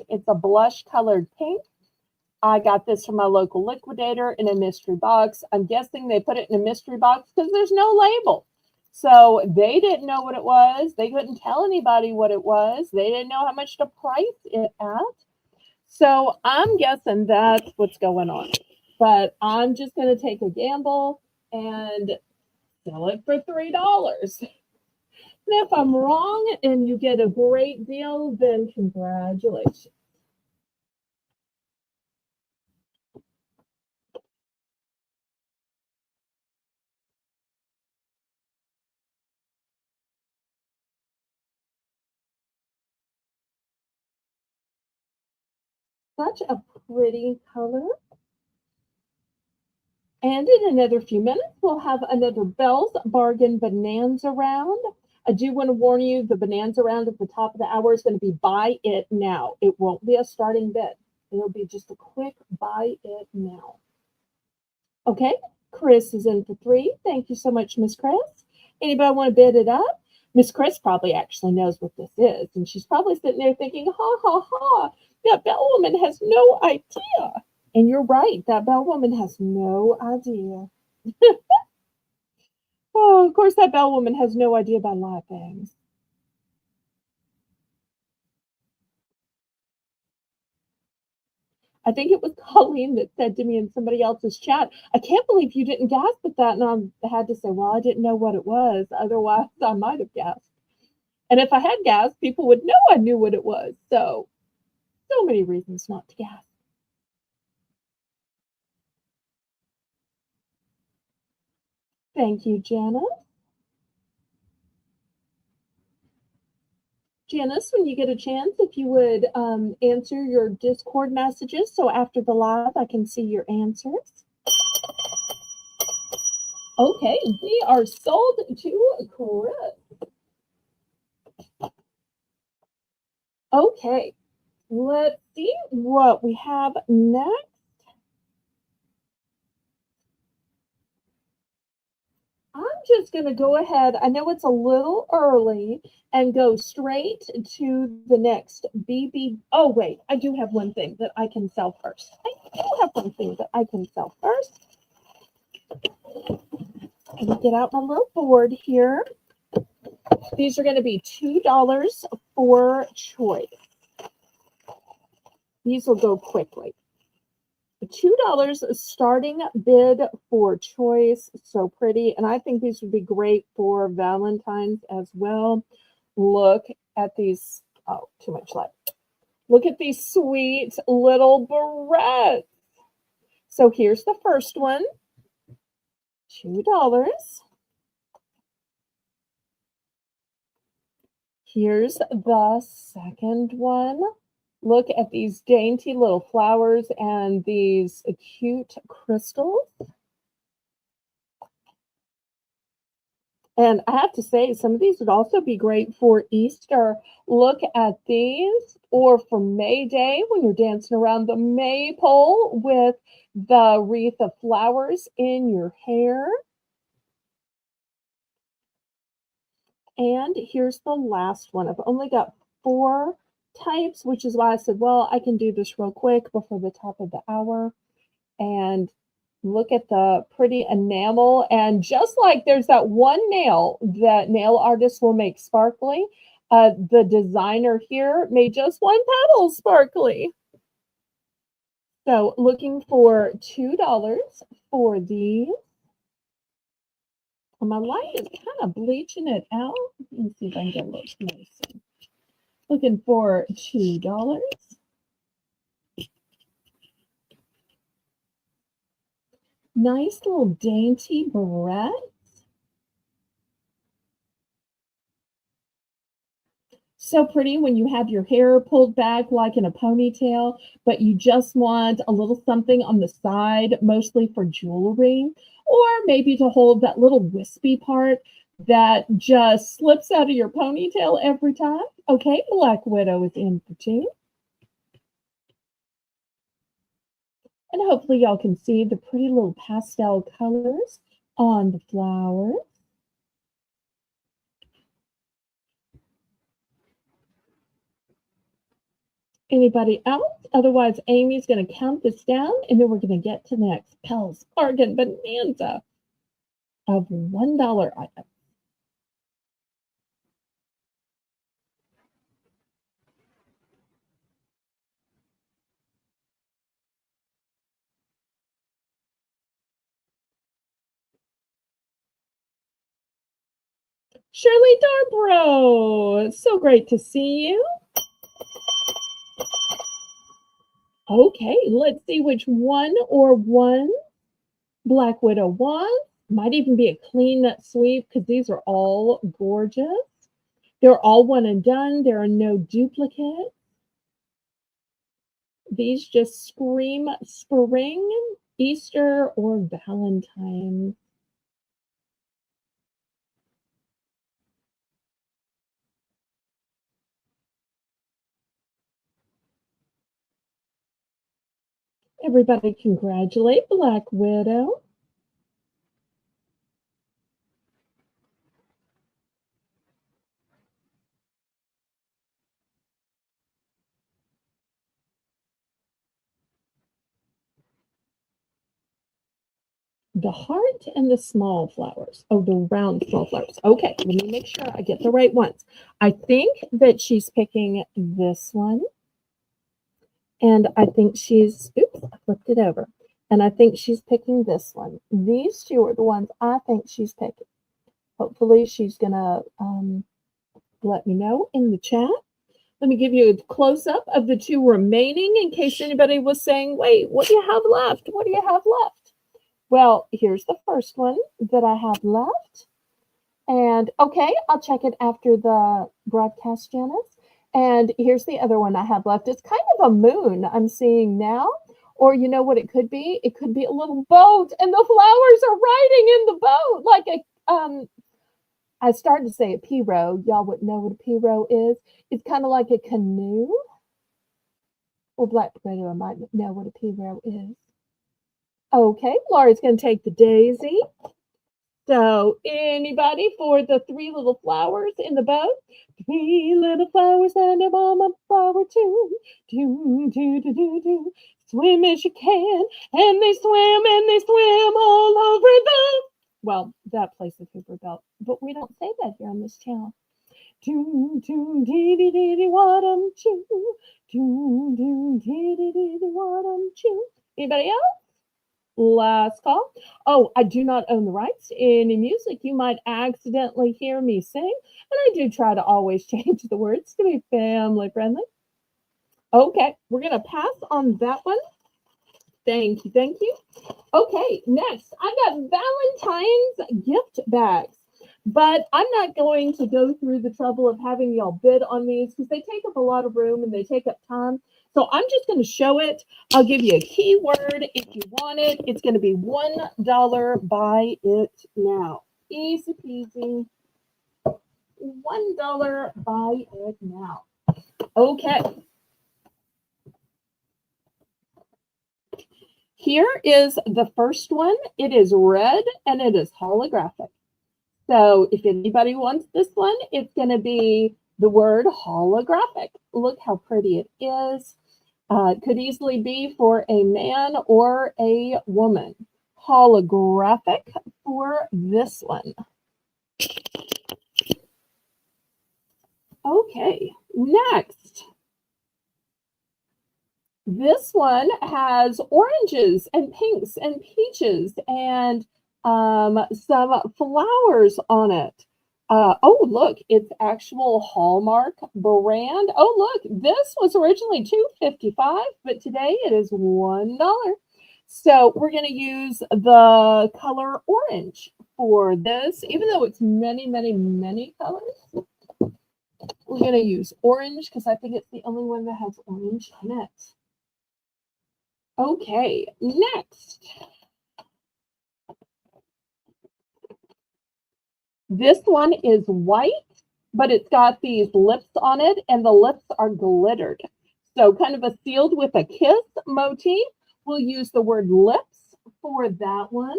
It's a blush colored pink. I got this from my local liquidator in a mystery box. I'm guessing they put it in a mystery box because there's no label. So they didn't know what it was. They couldn't tell anybody what it was. They didn't know how much to price it at. So I'm guessing that's what's going on. But I'm just going to take a gamble and sell it for $3. And if I'm wrong and you get a great deal, then congratulations. Such a pretty color. And in another few minutes, we'll have another Bell's Bargain Bonanza round. I do want to warn you, the Bonanza round at the top of the hour is going to be buy it now. It won't be a starting bid. It'll be just a quick buy it now. Okay, Chris is in for 3. Thank you so much, Miss Chris. Anybody want to bid it up? Miss Chris probably actually knows what this is, and she's probably sitting there thinking, ha ha ha, that Bell woman has no idea. And you're right, that Bell woman has no idea. Oh, of course, that Bell woman has no idea about a lot of things. I think it was Colleen that said to me in somebody else's chat, I can't believe you didn't gasp at that. And I had to say, well, I didn't know what it was. Otherwise, I might have gasped. And if I had gasped, people would know I knew what it was. So many reasons not to gasp. Thank you, Janice. Janice, when you get a chance, if you would answer your Discord messages so after the live I can see your answers. Okay, we are sold to Chris. Okay, let's see what we have next. I'm just going to go ahead. I know it's a little early and go straight to the next BB. Oh, wait, I do have one thing that I can sell first. I do have one thing that I can sell first. Let me get out my little board here. These are going to be $2 for choice. These will go quickly. $2 starting bid for choice. So pretty. And I think these would be great for Valentine's as well. Look at these. Oh, too much light. Look at these sweet little barrettes. So here's the first one. $2. Here's the second one. Look at these dainty little flowers and these cute crystals. And I have to say, some of these would also be great for Easter. Look at these, or for May Day when you're dancing around the maypole with the wreath of flowers in your hair. And here's the last one. I've only got 4 types, which is why I said, well, I can do this real quick before the top of the hour. And look at the pretty enamel. And just like there's that one nail that nail artists will make sparkly, the designer here made just one petal sparkly. So looking for $2 for these. My light is kind of bleaching it out. Let me see if I can get a little closer. Looking for $2. Nice little dainty barrette. So pretty when you have your hair pulled back like in a ponytail, but you just want a little something on the side, mostly for jewelry, or maybe to hold that little wispy part that just slips out of your ponytail every time. Okay, Black Widow is in for 2. And hopefully y'all can see the pretty little pastel colors on the flowers. Anybody else? Otherwise, Amy's going to count this down, and then we're going to get to the next Belle's Bargain Bonanza of $1 items. Shirley Darbro, so great to see you. Okay, let's see which one or one Black Widow won. Might even be a clean sweep because these are all gorgeous. They're all one and done. There are no duplicates. These just scream spring, Easter, or Valentine's. Everybody congratulate Black Widow. The heart and the small flowers. Oh, the round small flowers. Okay, let me make sure I get the right ones. I think that she's picking this one. And I think she's, oops, I flipped it over. And I think she's picking this one. These 2 are the ones I think she's picking. Hopefully she's going to let me know in the chat. Let me give you a close-up of the 2 remaining in case anybody was saying, wait, what do you have left? What do you have left? Well, here's the first one that I have left. And okay, I'll check it after the broadcast, Janice. And here's the other one I have left. It's kind of a moon I'm seeing now. Or you know what it could be? It could be a little boat and the flowers are riding in the boat like I started to say a pirogue. Y'all would know what a pirogue is. It's kind of like a canoe. Well, Black Widow might know what a pirogue is. Okay, Laura's going to take the daisy. So, anybody for the three little flowers in the boat? Three little flowers and a mama flower too. Do, do, do, do, do. Swim as you can. And they swim all over the... Well, that plays the Cooper belt. But we don't say that here on this channel. Do, do, dee, dee, dee, dee, wadum, choo. Do, do, dee, dee, dee, dee, wadum, choo. Anybody else? Last call. Oh, I do not own the rights to any music you might accidentally hear me sing, and I do try to always change the words to be family friendly. Okay, we're going to pass on that one. Thank you, thank you. Okay, next, I got Valentine's gift bags, but I'm not going to go through the trouble of having y'all bid on these because they take up a lot of room and they take up time. So I'm just going to show it. I'll give you a keyword if you want it. It's going to be $1. Buy it now. Easy peasy. $1. Buy it now. Okay. Here is the first one. It is red and it is holographic. So if anybody wants this one, it's going to be the word holographic. Look how pretty it is. It could easily be for a man or a woman. Holographic for this one. Okay, next. This one has oranges and pinks and peaches and some flowers on it. Oh, look, it's actual Hallmark brand. Oh, look, this was originally $2.55, but today it is $1. So we're going to use the color orange for this, even though it's many, many, many colors. We're going to use orange because I think it's the only one that has orange in it. Okay, next. This one is white, but it's got these lips on it, and the lips are glittered. So kind of a sealed with a kiss motif. We'll use the word lips for that one.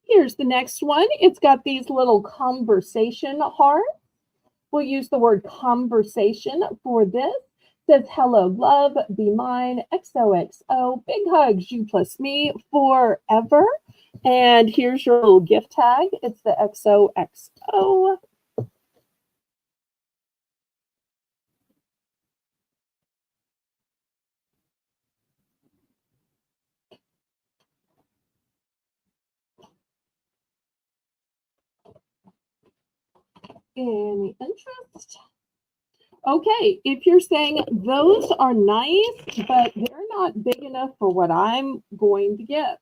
Here's the next one. It's got these little conversation hearts. We'll use the word conversation for this. Says, hello, love, be mine, XOXO, big hugs, you plus me, forever. And here's your little gift tag. It's the XOXO. Any interest? Okay, if you're saying those are nice, but they're not big enough for what I'm going to get.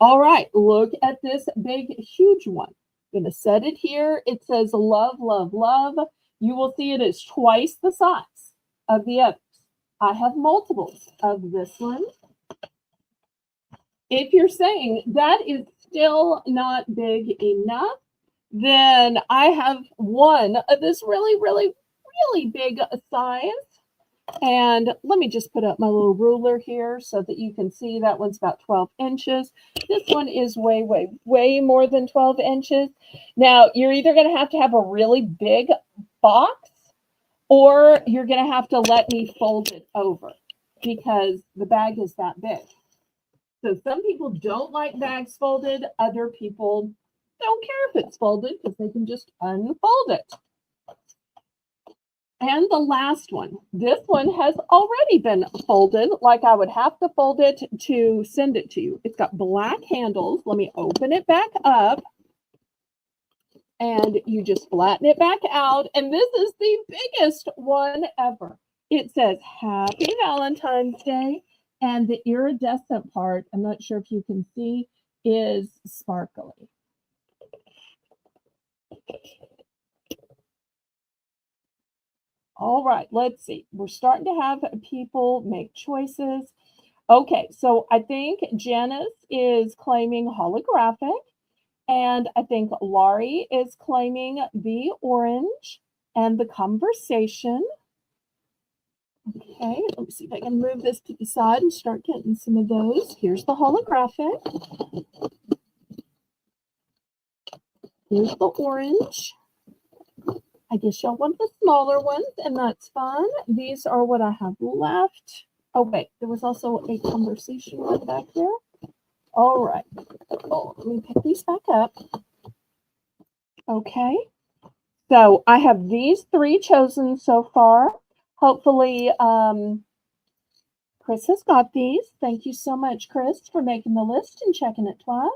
All right, look at this big, huge one. I'm going to set it here. It says love, love, love. You will see it is twice the size of the others. I have multiples of this one. If you're saying that is still not big enough, then I have one of this really, really, really big size. And let me just put up my little ruler here so that you can see that one's about 12 inches. This one is way, way, way more than 12 inches. Now, you're either going to have a really big box or you're going to have to let me fold it over because the bag is that big. So some people don't like bags folded. Other people don't care if it's folded because they can just unfold it. And the last one. This one has already been folded, like I would have to fold it to send it to you. It's got black handles. Let me open it back up. And you just flatten it back out. And this is the biggest one ever. It says, Happy Valentine's Day. And the iridescent part, I'm not sure if you can see, is sparkly. All right, let's see. We're starting to have people make choices. Okay, so I think Janice is claiming holographic, and I think Laurie is claiming the orange and the conversation. Okay, let me see if I can move this to the side and start getting some of those. Here's the holographic. Here's the orange. I guess y'all want the smaller ones, and that's fun. These are what I have left. Oh, wait, there was also a conversation one back there. All right. Oh, let me pick these back up. Okay. So I have these 3 chosen so far. Hopefully, Chris has got these. Thank you so much, Chris, for making the list and checking it twice.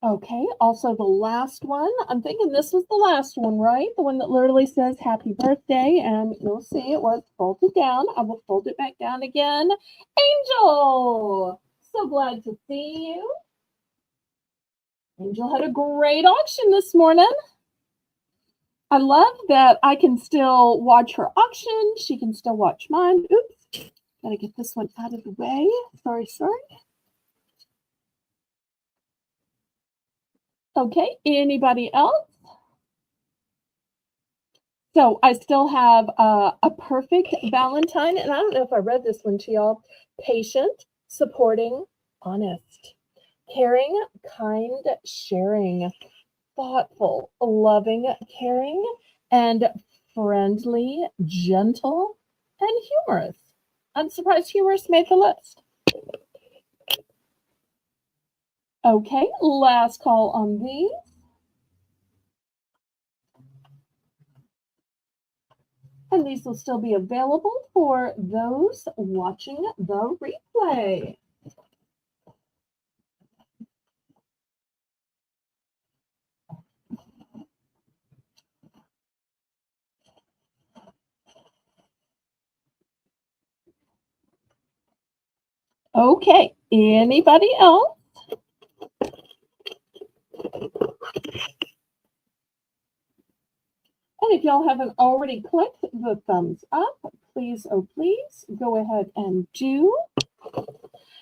Okay, also the last one. I'm thinking this was the last one, right? The one that literally says happy birthday, and you'll see it was folded down. I will fold it back down again. Angel! So glad to see you. Angel had a great auction this morning. I love that I can still watch her auction. She can still watch mine. Oops, gotta get this one out of the way. Sorry. Okay, anybody else? So I still have a perfect Valentine, and I don't know if I read this one to y'all. Patient, supporting, honest, caring, kind, sharing, thoughtful, loving, caring, and friendly, gentle, and humorous. I'm surprised humorous made the list. Okay, last call on these. And these will still be available for those watching the replay. Okay, anybody else? And if y'all haven't already clicked the thumbs up, please, oh please, go ahead and do.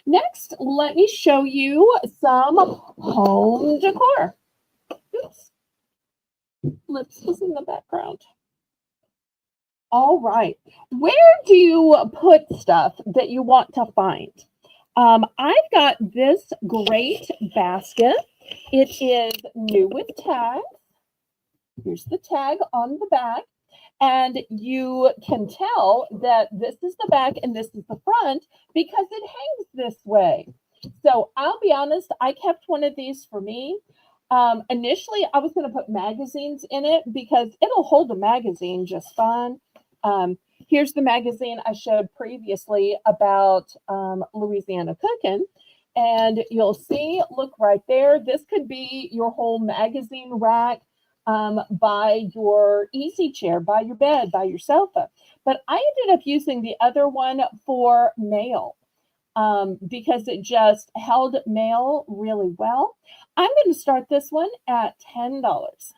Next, let me show you some home decor. Oops. Lips was in the background. All right. Where do you put stuff that you want to find? I've got this great basket. It is new with tags. Here's the tag on the back. And you can tell that this is the back and this is the front because it hangs this way. So I'll be honest, I kept one of these for me. Initially, I was going to put magazines in it because it'll hold a magazine just fine. Here's the magazine I showed previously about Louisiana cooking. And you'll see, look right there, this could be your whole magazine rack by your easy chair, by your bed, by your sofa. But I ended up using the other one for mail because it just held mail really well. I'm going to start this one at $10.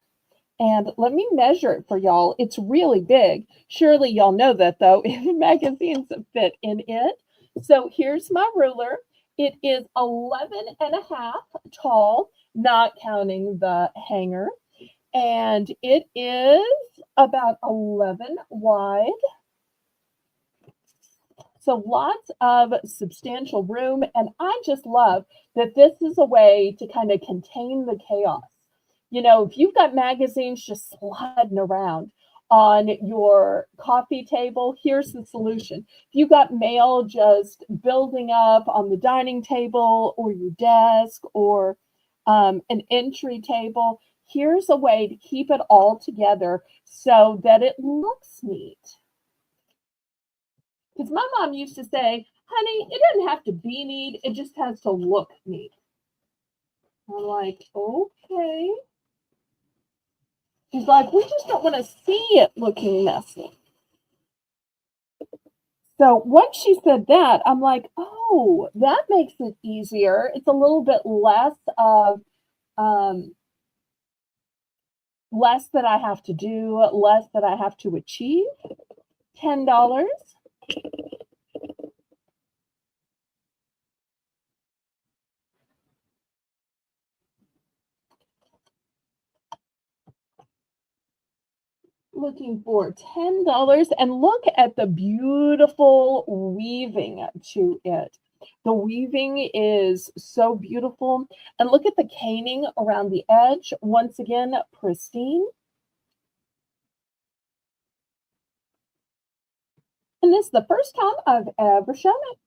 And let me measure it for y'all. It's really big. Surely y'all know that though, if magazines fit in it. So here's my ruler. It is 11 and a half tall, not counting the hanger. And it is about 11 wide. So lots of substantial room. And I just love that this is a way to kind of contain the chaos. You know, if you've got magazines just sliding around on your coffee table, here's the solution. If you've got mail just building up on the dining table or your desk or an entry table, here's a way to keep it all together so that it looks neat. Because my mom used to say, honey, it doesn't have to be neat, it just has to look neat. I'm like, okay. She's like, we just don't want to see it looking messy. So once she said that, I'm like, oh, that makes it easier. It's a little bit less of um, less that I have to do, less that I have to achieve. $10. Looking for $10 and look at the beautiful weaving to it. The weaving is so beautiful. And look at the caning around the edge. Once again, pristine. And this is the first time I've ever shown it.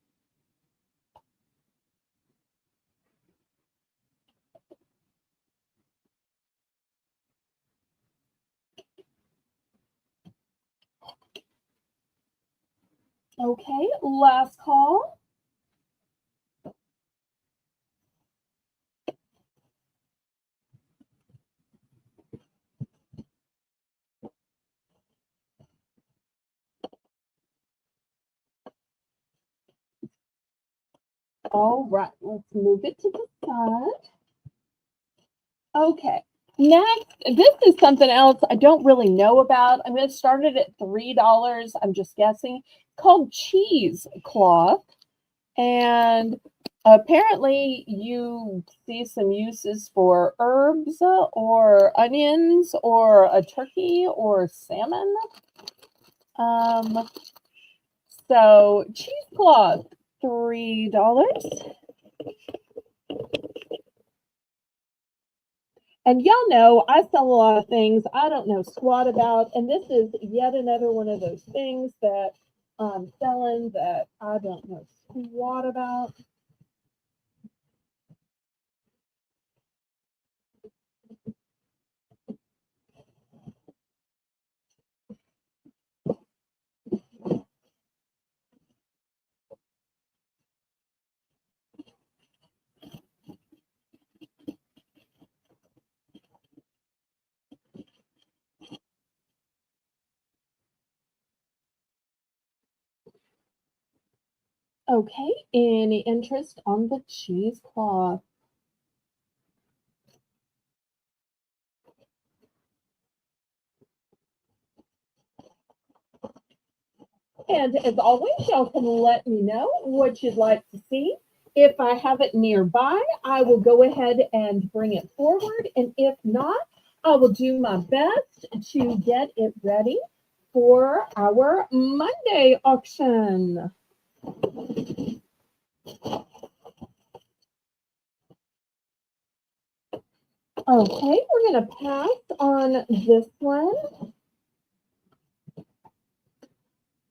Okay, last call. All right, let's move it to the side. Okay. Next, this is something else I don't really know about. I mean, it started at $3. I'm just guessing. Called cheesecloth. And apparently, you see some uses for herbs or onions or a turkey or salmon. Um, so cheesecloth, $3. And y'all know I sell a lot of things I don't know squat about, and this is yet another one of those things that I'm selling that I don't know squat about. Okay, any interest on the cheesecloth? And as always, y'all can let me know what you'd like to see. If I have it nearby, I will go ahead and bring it forward. And if not, I will do my best to get it ready for our Monday auction. Okay, we're going to pass on this one.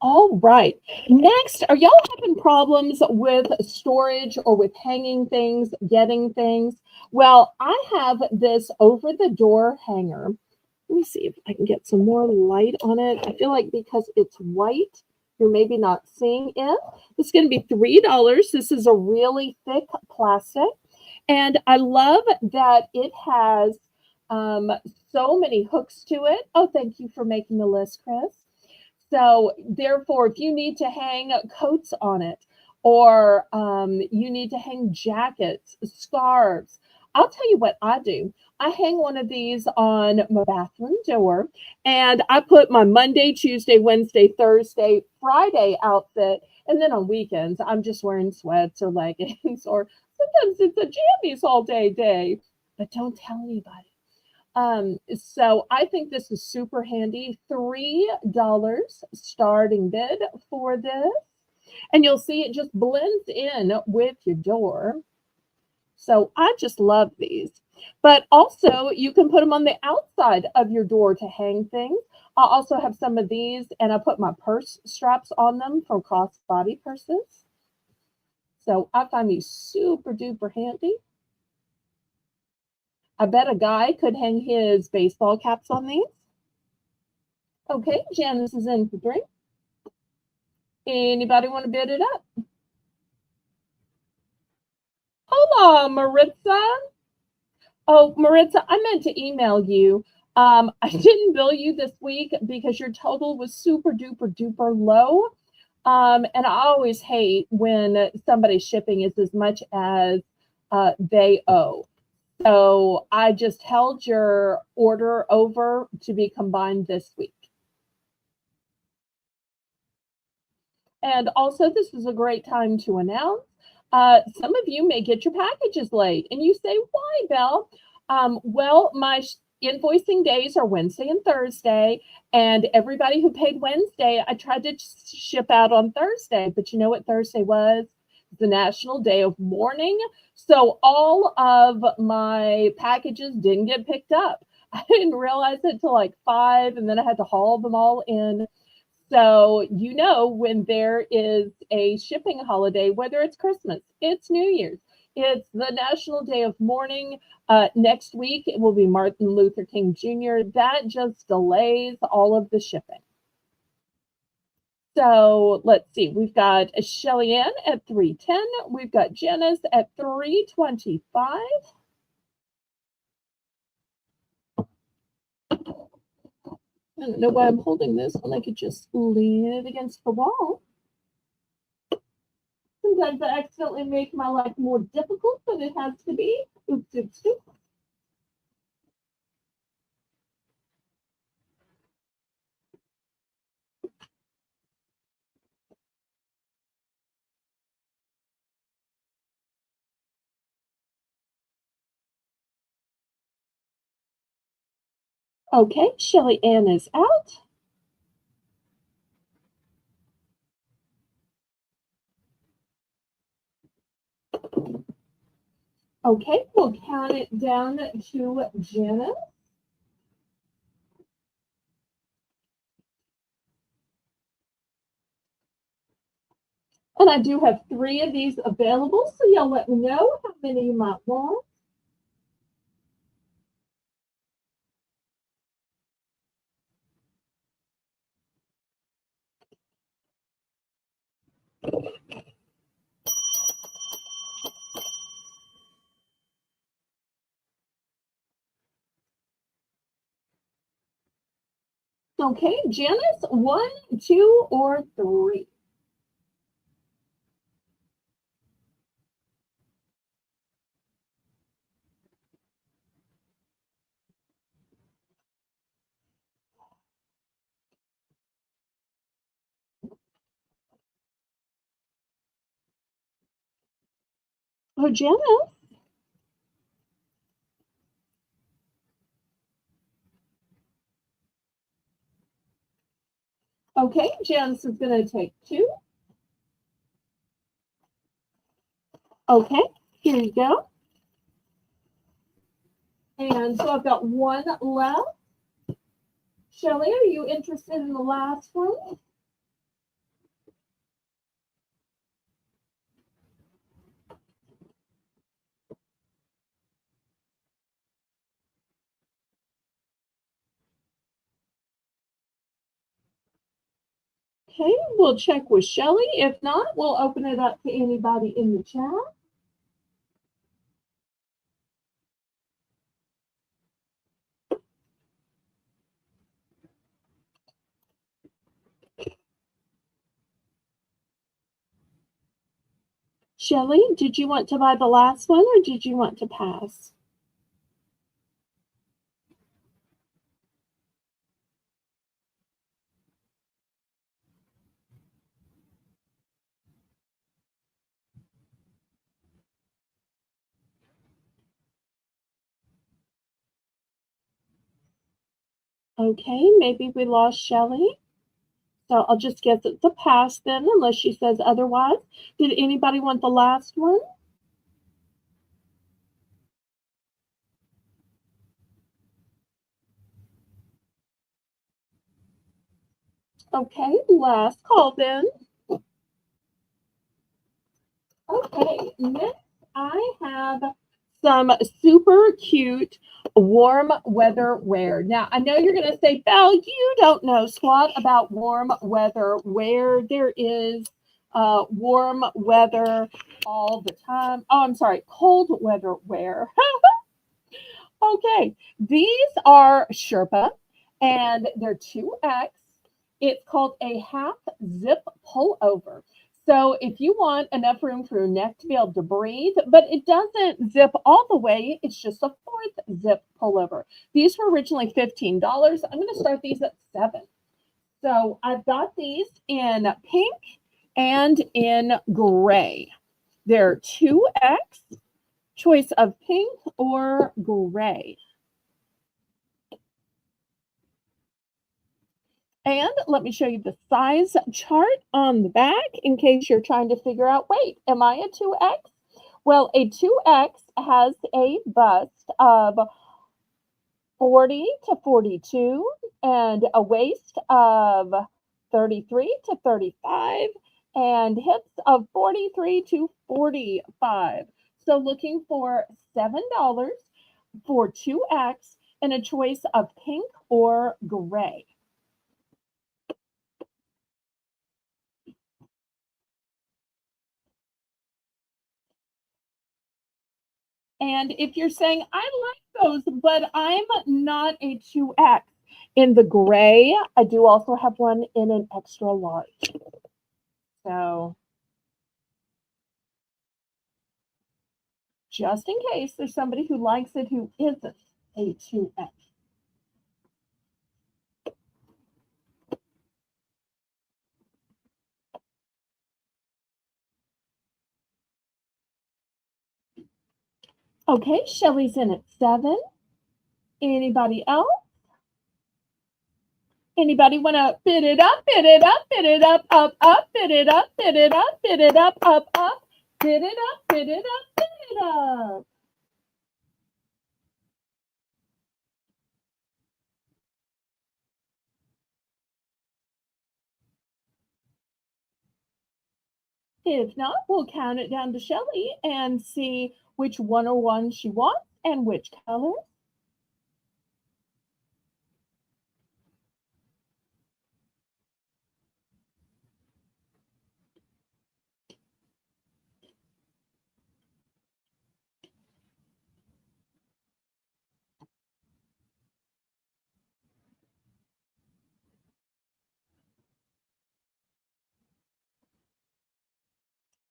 All right. Next, are y'all having problems with storage or with hanging things, getting things? Well, I have this over the door hanger. Let me see if I can get some more light on it. I feel like because it's white, you're maybe not seeing it. It's going to be $3. This is a really thick plastic. And I love that it has um, so many hooks to it. Oh, thank you for making the list, Chris. So, therefore, if you need to hang coats on it, or you need to hang jackets, scarves, I'll tell you what I do. I hang one of these on my bathroom door, and I put my Monday, Tuesday, Wednesday, Thursday, Friday outfit, and then on weekends, I'm just wearing sweats or leggings, or sometimes it's a jammies all day. But don't tell anybody. So I think this is super handy. $3 starting bid for this. And you'll see it just blends in with your door. So I just love these. But also, you can put them on the outside of your door to hang things. I also have some of these, and I put my purse straps on them for crossbody purses. So I find these super duper handy. I bet a guy could hang his baseball caps on these. Okay, Janice is in for 3. Anybody want to bid it up? Hola, Maritza. Oh, Maritza, I meant to email you. I didn't bill you this week because your total was super duper duper low. And I always hate when somebody's shipping is as much as they owe. So I just held your order over to be combined this week. And also, this is a great time to announce some of you may get your packages late. And you say, why, Belle? Well, my invoicing days are Wednesday and Thursday. And everybody who paid Wednesday, I tried to ship out on Thursday. But you know what Thursday was? The National Day of Mourning. So all of my packages didn't get picked up. I didn't realize it till like 5, and then I had to haul them all in. So, when there is a shipping holiday, whether it's Christmas, it's New Year's, it's the National Day of Mourning. Next week, it will be Martin Luther King Jr. That just delays all of the shipping. So let's see. We've got Shelly Ann at 310. We've got Janice at 325. I don't know why I'm holding this when I could just lean it against the wall. Sometimes I accidentally make my life more difficult than it has to be. Oops, oops, oops. Okay, Shelly Ann is out. Okay, we'll count it down to Janice. And I do have 3 of these available, so y'all let me know how many you might want. Okay, Janice, 1, 2, or 3? Oh, Janice. Okay, Janice is going to take 2. Okay, here you go. And so I've got 1 left. Shelly, are you interested in the last one? Okay, we'll check with Shelly. If not, we'll open it up to anybody in the chat. Shelly, did you want to buy the last one or did you want to pass? Okay, maybe we lost Shelly. So I'll just guess it's a pass then, unless she says otherwise. Did anybody want the last one? Okay, last call then. Okay, next I have some super cute warm weather wear. Now, I know you're going to say, Belle, you don't know squat about warm weather wear. There is warm weather all the time. Oh, I'm sorry, cold weather wear. Okay, these are Sherpa, and they're 2X It's called a half zip pullover. So if you want enough room for your neck to be able to breathe, but it doesn't zip all the way, it's just a fourth zip pullover. These were originally $15. I'm going to start these at 7. So I've got these in pink and in gray. They're 2X, choice of pink or gray. And let me show you the size chart on the back in case you're trying to figure out, wait, am I a 2X? Well, a 2X has a bust of 40 to 42 and a waist of 33 to 35 and hips of 43 to 45. So looking for $7 for 2X and a choice of pink or gray. And if you're saying, I like those, but I'm not a 2X, in the gray, I do also have one in an extra large. So just in case there's somebody who likes it who isn't a 2X. Okay, Shelly's in at 7. Anybody else? Anybody want to bid it up, bid it up, bid it up, up, bid it up, bid it up, bid it up, up, bid it up, bid it up, bid it up. If not, we'll count it down to Shelly and see which 101 she wants and which color.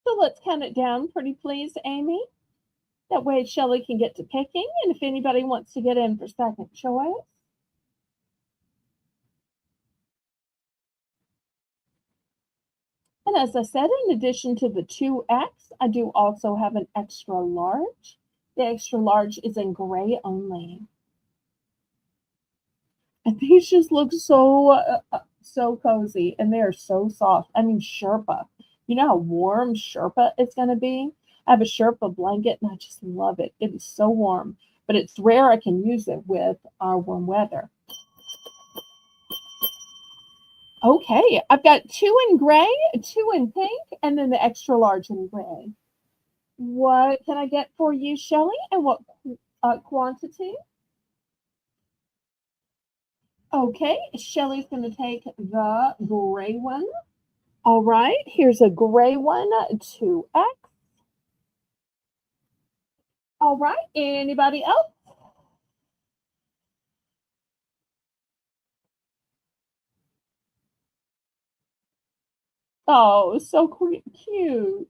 So let's count it down, pretty please, Amy. That way Shelly can get to picking, and if anybody wants to get in for second choice. And as I said, in addition to the 2X, I do also have an extra large. The extra large is in gray only. And these just look so cozy, and they are so soft. I mean, Sherpa. You know how warm Sherpa is going to be? I have a Sherpa blanket, and I just love it. It is so warm, but it's rare I can use it with our warm weather. Okay, I've got 2 in gray, 2 in pink, and then the extra large in gray. What can I get for you, Shelly, and what quantity? Okay, Shelly's going to take the gray one. All right, here's a gray one, 2X. All right, anybody else? Oh, so cute.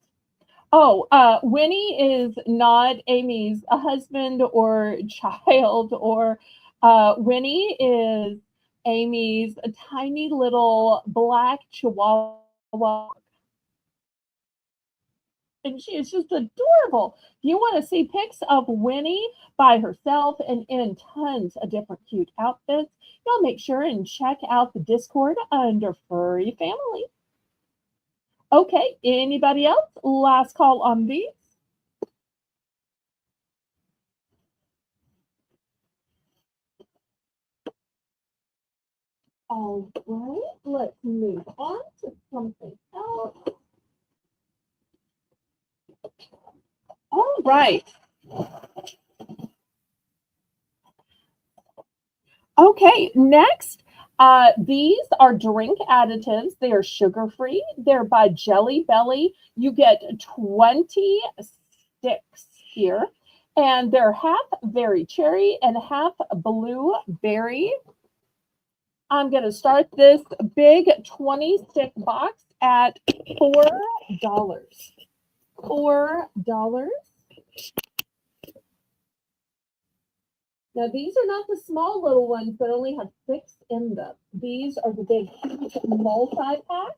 Oh, Winnie is not Amy's husband or child, or Winnie is Amy's tiny little black chihuahua. And she is just adorable. If you want to see pics of Winnie by herself and in tons of different cute outfits, y'all make sure and check out the Discord under Furry Family. Okay, anybody else? Last call on these. All right, let's move on to something else. All right. Okay, next, these are drink additives. They are sugar-free. They're by Jelly Belly. You get 20 sticks here, and they're half berry cherry and half blueberry. I'm going to start this big 20-stick box at $4. $4. Now, these are not the small little ones that only have 6 in them. These are the big, huge multi-pack.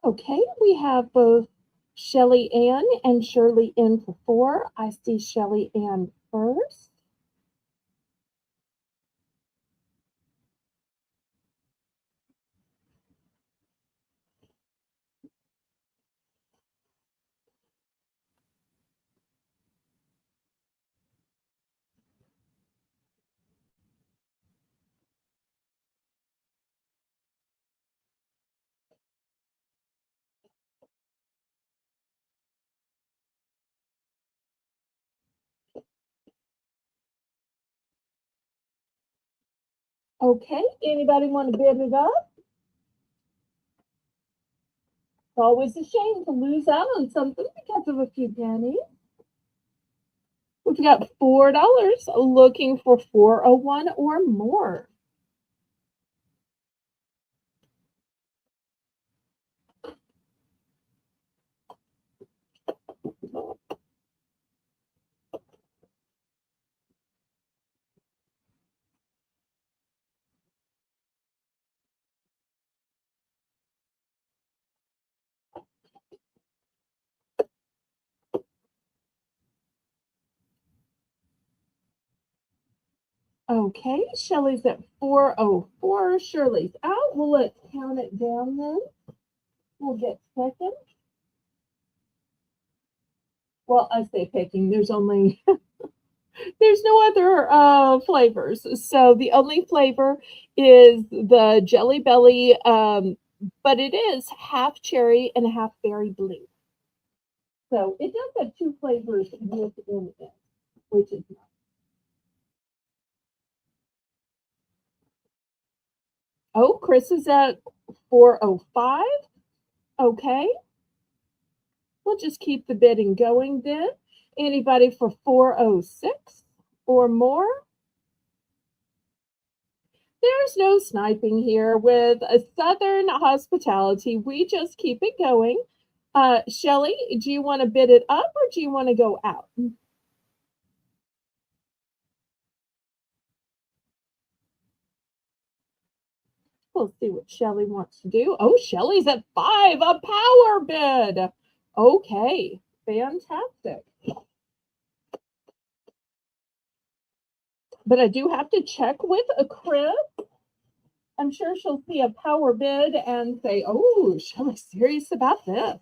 Okay, we have both Shelly Ann and Shirley in for 4. I see Shelly Ann first. Okay, anybody want to bid it up? It's always a shame to lose out on something because of a few pennies. We've got $4 looking for 401 or more. Okay, Shelly's at 404. Shirley's out. Well, let's count it down then. We'll get second. Well, I say picking. There's only there's no other flavors. So the only flavor is the Jelly Belly, but it is half cherry and half berry blue. So it does have 2 flavors within it, which is nice. Oh, Chris is at 405. Okay. We'll just keep the bidding going then. Anybody for 406 or more? There's no sniping here with a Southern hospitality. We just keep it going. Shelly, do you want to bid it up or do you want to go out? We'll see what Shelly wants to do. Oh, Shelly's at 5, a power bid. Okay, fantastic. But I do have to check with a Chris. I'm sure she'll see a power bid and say, oh, Shelly's serious about this.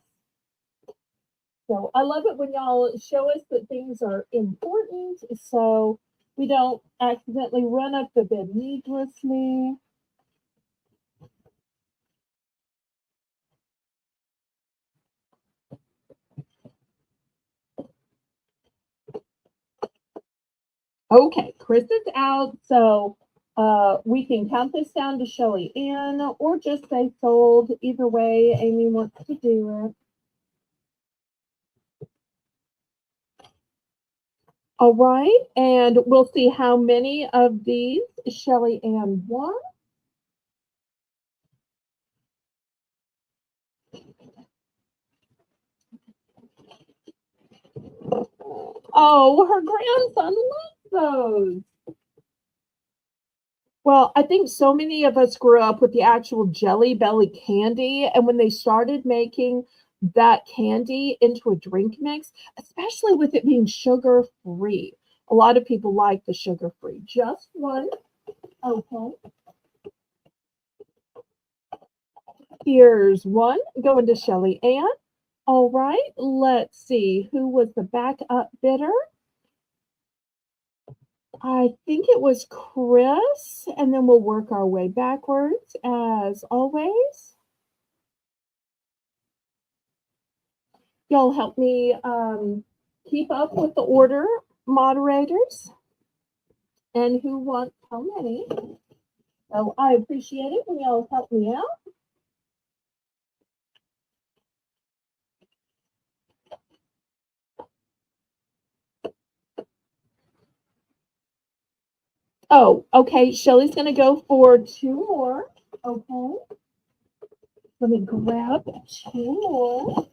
So I love it when y'all show us that things are important so we don't accidentally run up the bid needlessly. Okay, Chris is out, so we can count this down to Shelly Ann or just say sold. Either way, Amy wants to do it. All right, and we'll see how many of these Shelly Ann won. Oh, her grandson loves those. Well, I think so many of us grew up with the actual Jelly Belly candy, and when they started making that candy into a drink mix, especially with it being sugar free, a lot of people like the sugar free. Just one. Okay. Here's one going to Shelly Ann. All right, let's see who was the backup bidder. I think it was Chris, and then we'll work our way backwards as always. Y'all help me keep up with the order, moderators, and who wants how many. So I appreciate it when y'all help me out. Oh, okay. Shelly's going to go for 2 more. Okay. Let me grab 2 more.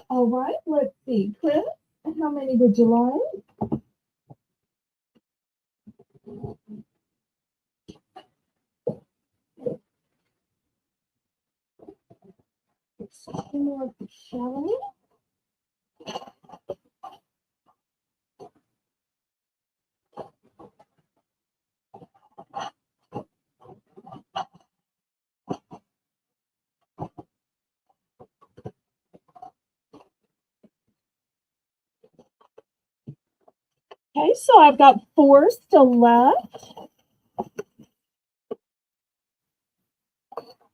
All right. Let's see. Chris, how many would you like? It's 2 more for Shelly. Okay, so I've got 4 still left.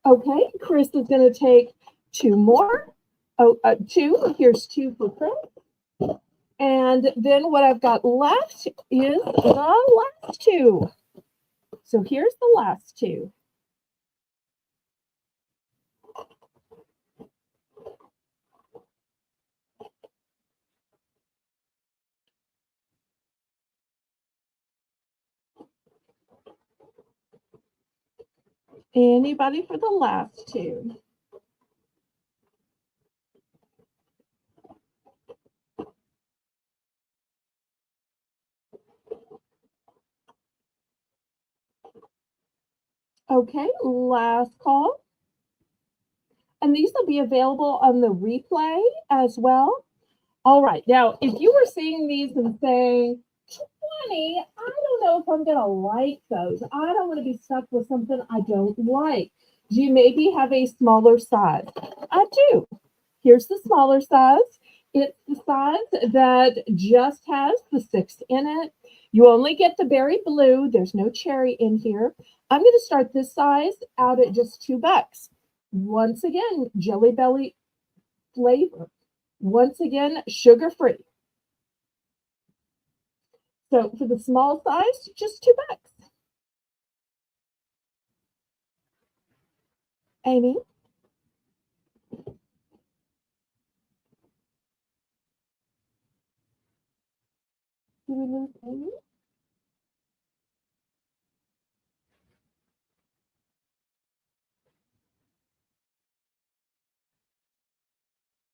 Okay, Chris is going to take 2 more. Oh, 2. Here's 2 for Chris. And then what I've got left is the last 2. So here's the last 2. Anybody for the last 2? Okay, last call. And these will be available on the replay as well. All right, now if you were seeing these and saying, 20, I don't know if I'm going to like those. I don't want to be stuck with something I don't like. Do you maybe have a smaller size? I do. Here's the smaller size. It's the size that just has the 6 in it. You only get the berry blue. There's no cherry in here. I'm going to start this size out at just $2. Once again, Jelly Belly flavor. Once again, sugar-free. So for the small size, just $2. Amy? Did we lose Amy?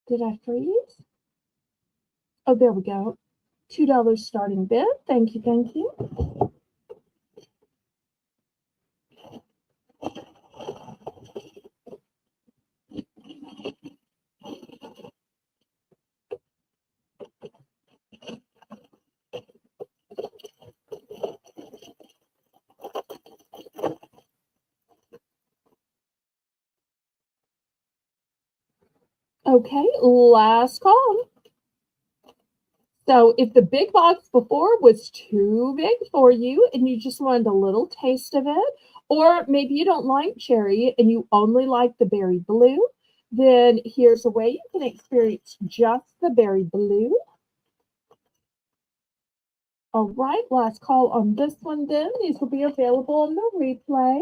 Did I freeze? Oh, there we go. $2 starting bid. Thank you, thank you. Okay, last call. So if the big box before was too big for you and you just wanted a little taste of it, or maybe you don't like cherry and you only like the berry blue, then here's a way you can experience just the berry blue. All right, last call on this one then. These will be available on the replay.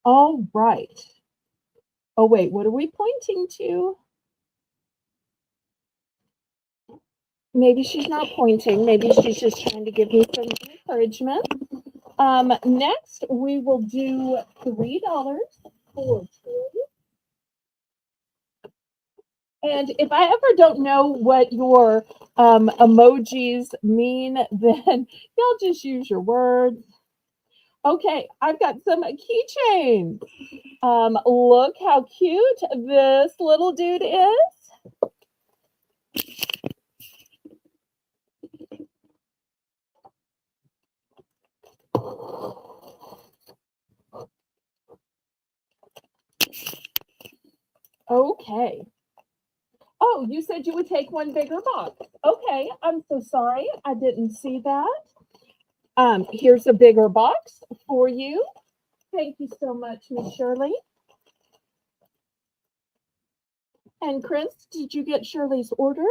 All right. Oh, wait, what are we pointing to? Maybe she's not pointing. Maybe she's just trying to give me some encouragement. Next, we will do $3 for two. And if I ever don't know what your emojis mean, then y'all just use your words. Okay, I've got some keychains. Look how cute this little dude is. Okay. Oh, you said you would take one bigger box. Okay, I'm so sorry. I didn't see that. Here's a bigger box for you. Thank you so much, Miss Shirley. And Chris, did you get Shirley's order?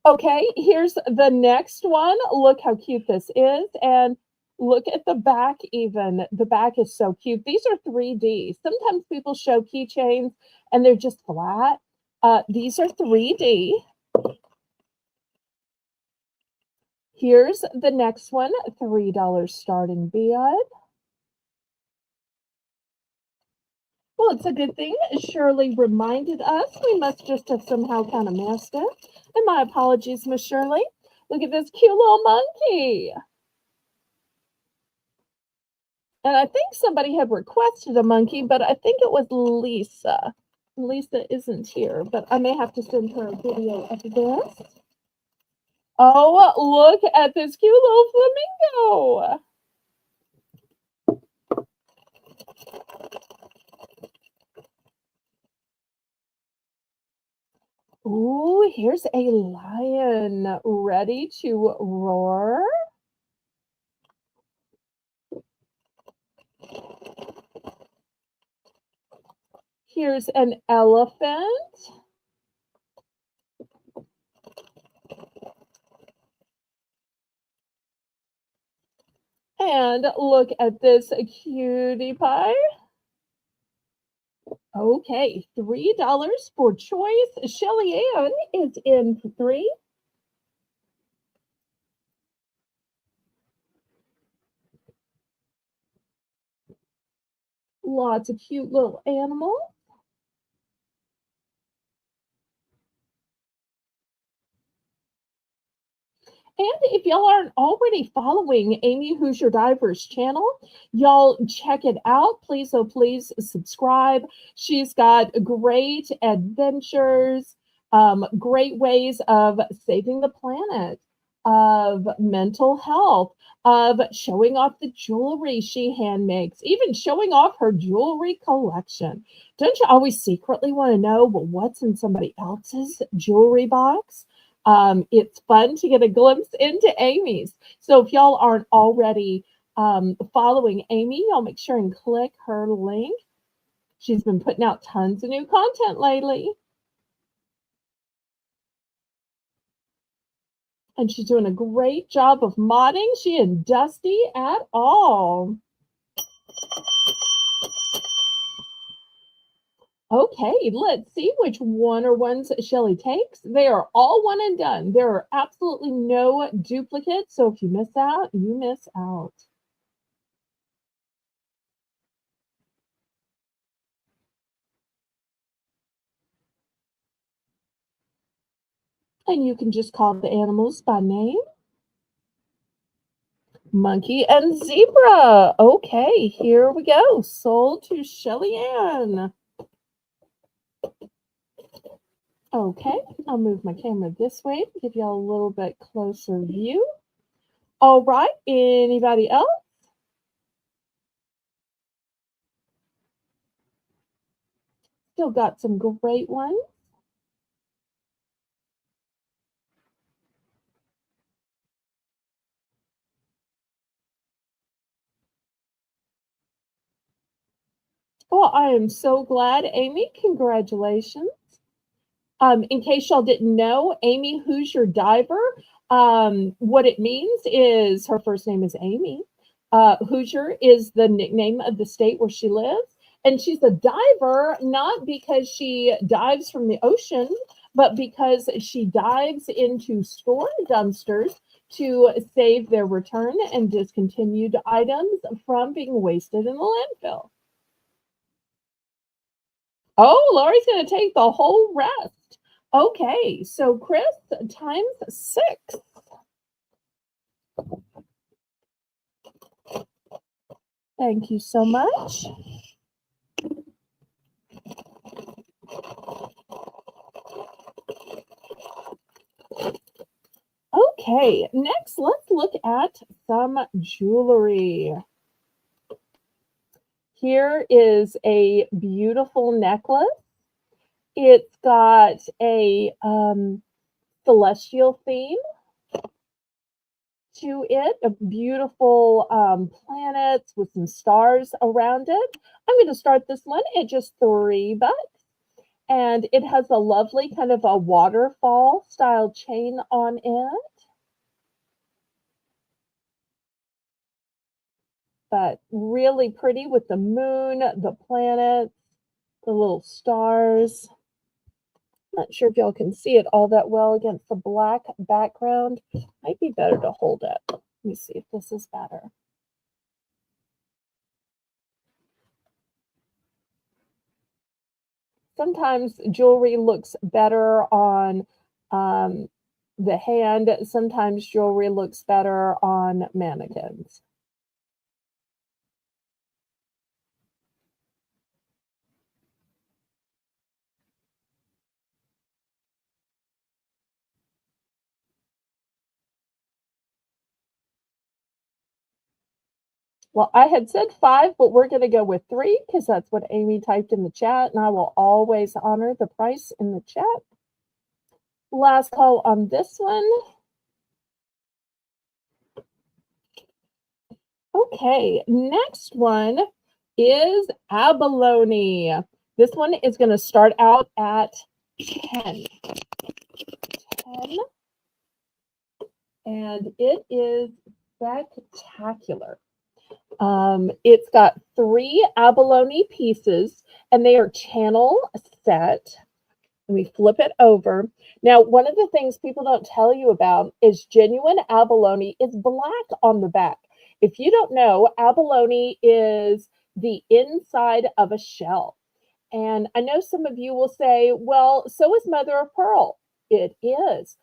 Okay, here's the next one. Look how cute this is. And look at the back even. The back is so cute. These are 3D. Sometimes people show keychains and they're just flat. These are 3D. Here's the next one, $3 starting bid. Well, it's a good thing Shirley reminded us. We must just have somehow kind of missed it. And my apologies, Miss Shirley. Look at this cute little monkey. And I think somebody had requested a monkey, but I think it was Lisa. Lisa isn't here, but I may have to send her a video of this. Oh, look at this cute little flamingo. Ooh, here's a lion ready to roar. Here's an elephant. And look at this cutie pie. Okay, $3 for choice. Shelly Ann is in for 3. Lots of cute little animals. And if y'all aren't already following Amy Who's Your Diver's channel, y'all check it out. Please, oh please subscribe. She's got great adventures, great ways of saving the planet, of mental health, of showing off the jewelry she hand makes, even showing off her jewelry collection. Don't you always secretly want to know what's in somebody else's jewelry box? It's fun to get a glimpse into Amy's. So if y'all aren't already following Amy, y'all make sure and click her link. She's been putting out tons of new content lately. And she's doing a great job of modding. She isn't dusty at all. Okay, let's see which one or ones Shelly takes. They are all one and done. There are absolutely no duplicates. So if you miss out, you miss out. And you can just call the animals by name. Monkey and zebra. Okay, here we go. Sold to Shelly Ann. Okay, I'll move my camera this way to give y'all a little bit closer view. All right, anybody else? Still got some great ones. Well, I am so glad, Amy. Congratulations. In case y'all didn't know, Amy Who's Your Diver, what it means is her first name is Amy. Hoosier is the nickname of the state where she lives. And she's a diver, not because she dives from the ocean, but because she dives into store dumpsters to save their return and discontinued items from being wasted in the landfill. Oh, Lori's going to take the whole rest. Okay, so Chris, times 6. Thank you so much. Okay, next let's look at some jewelry. Here is a beautiful necklace. It's got a celestial theme to it, a beautiful planets with some stars around it. I'm going to start this one at just $3, and it has a lovely kind of a waterfall style chain on it, but really pretty with the moon, the planets, the little stars. Not sure if y'all can see it all that well against the black background. Might be better to hold it. Let me see if this is better. Sometimes jewelry looks better on the hand. Sometimes jewelry looks better on mannequins. Well, I had said 5, but we're going to go with 3 because that's what Amy typed in the chat, and I will always honor the price in the chat. Last call on this one. Okay, next one is abalone. This one is going to start out at 10. 10. And it is spectacular. It's got 3 abalone pieces, and they are channel set. Let me flip it over. Now, one of the things people don't tell you about is genuine abalone is black on the back. If you don't know, abalone is the inside of a shell. And I know some of you will say, well, so is mother of pearl. It is.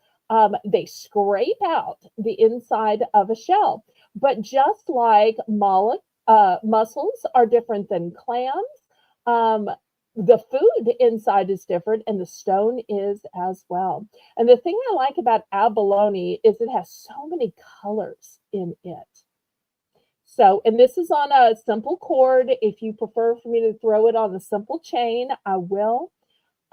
They scrape out the inside of a shell. But just like mussels are different than clams, the food inside is different and the stone is as well. And the thing I like about abalone is it has so many colors in it. So, and this is on a simple cord. If you prefer for me to throw it on a simple chain, I will.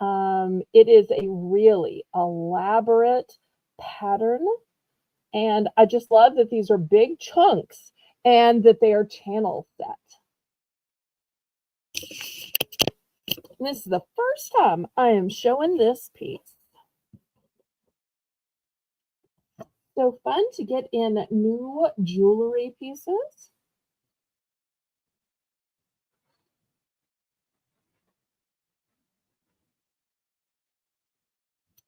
It is a really elaborate pattern. And I just love that these are big chunks and that they are channel set. And this is the first time I am showing this piece. So fun to get in new jewelry pieces.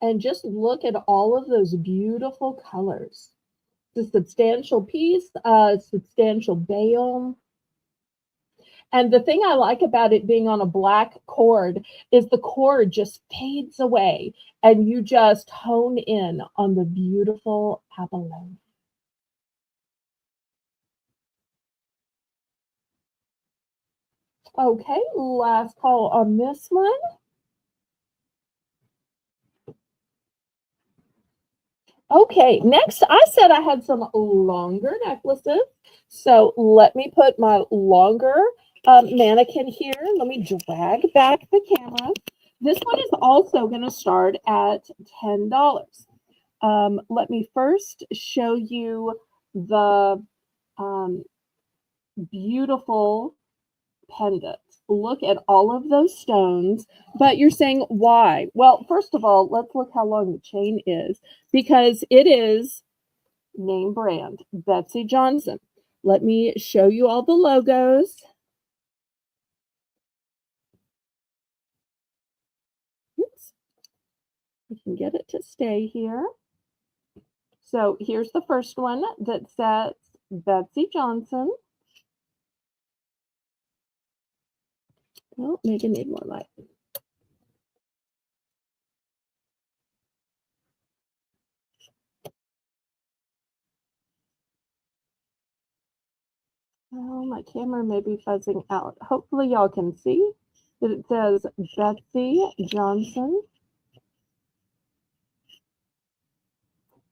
And just look at all of those beautiful colors. The substantial piece, substantial bail. And the thing I like about it being on a black cord is the cord just fades away and you just hone in on the beautiful abalone. Okay, last call on this one. Okay, next I said I had some longer necklaces. So let me put my longer mannequin here. Let me drag back the camera. This one is also going to start at $10. Let me first show you the beautiful pendant. Look at all of those stones, but you're saying why? Well, first of all, let's look how long the chain is because it is name brand, Betsey Johnson. Let me show you all the logos. Oops. We can get it to stay here. So here's the first one that says Betsey Johnson. Oh, maybe need more light. Oh, my camera may be fuzzing out. Hopefully y'all can see that it says Betsey Johnson.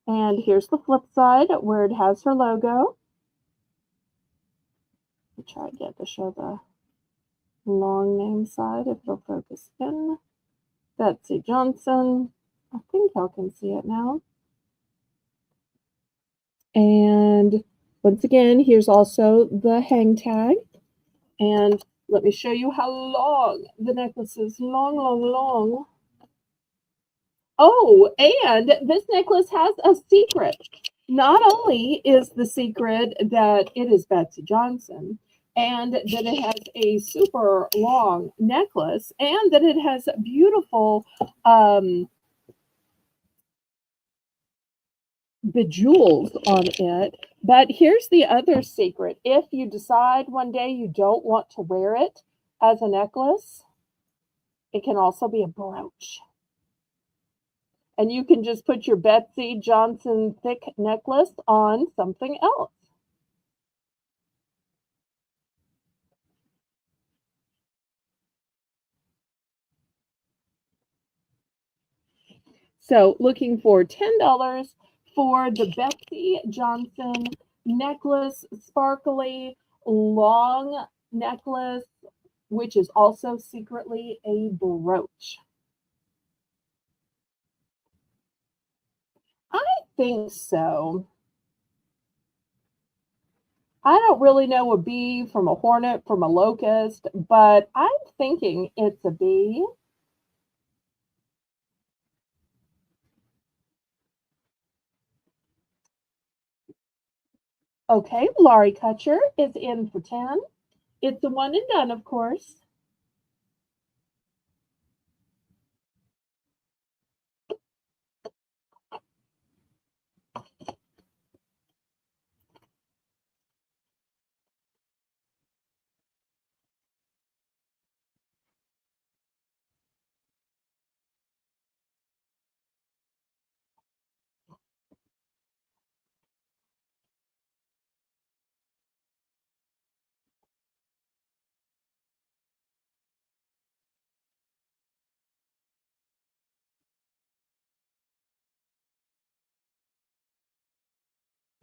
And here's the flip side where it has her logo. Let me try again to show the long name side if it'll focus in. Betsy Johnson. I think y'all can see it now. And once again, here's also the hang tag. And let me show you how long the necklace is. Long, long, long. Oh, and this necklace has a secret. Not only is the secret that it is Betsy Johnson, and that it has a super long necklace, and that it has beautiful bejewels on it. But here's the other secret. If you decide one day you don't want to wear it as a necklace, it can also be a brooch. And you can just put your Betsy Johnson thick necklace on something else. So looking for $10 for the Betsy Johnson necklace, sparkly, long necklace, which is also secretly a brooch. I think so. I don't really know a bee from a hornet from a locust, but I'm thinking it's a bee. Okay, Laurie Kutcher is in for 10. It's a one and done, of course.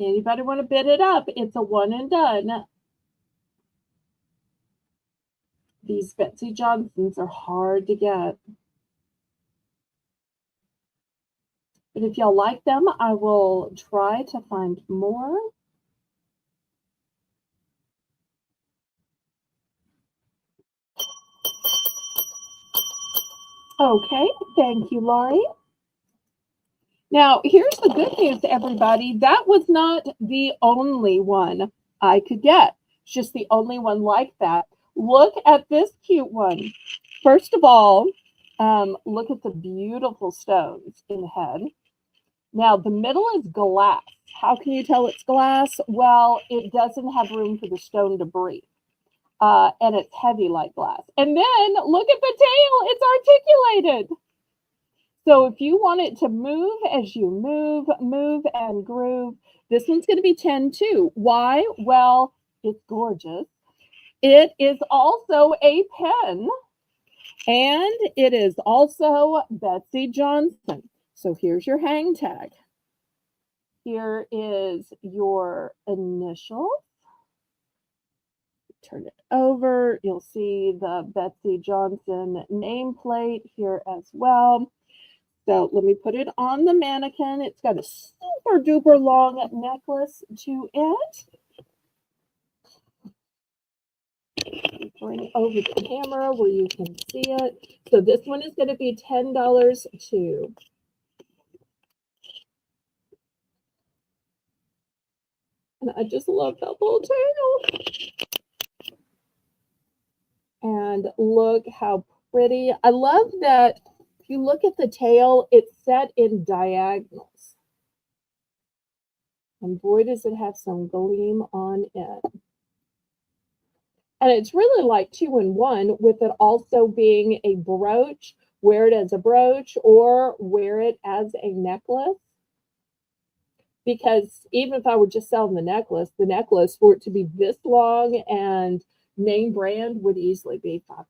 Anybody want to bid it up? It's a one and done. These Betsy Johnsons are hard to get. But if y'all like them, I will try to find more. Okay, thank you, Laurie. Now, here's the good news, everybody. That was not the only one I could get. It's just the only one like that. Look at this cute one. First of all, look at the beautiful stones in the head. Now, the middle is glass. How can you tell it's glass? Well, it doesn't have room for the stone to breathe. And it's heavy like glass. And then look at the tail. It's articulated. So if you want it to move as you move and groove, this one's going to be 10 too. Why? Well, it's gorgeous. It is also a pen, and it is also Betsy Johnson. So here's your hang tag. Here is your initial. Turn it over. You'll see the Betsy Johnson nameplate here as well. So let me put it on the mannequin. It's got a super duper long necklace to it. Bring over the camera where you can see it. So this one is going to be $10 too. And I just love that little tail. And look how pretty. I love that if you look at the tail, it's set in diagonals. And boy, does it have some gleam on it. And it's really like 2-in-1 with it also being a brooch. Wear it as a brooch or wear it as a necklace. Because even if I were just selling the necklace for it to be this long and name brand would easily be $5.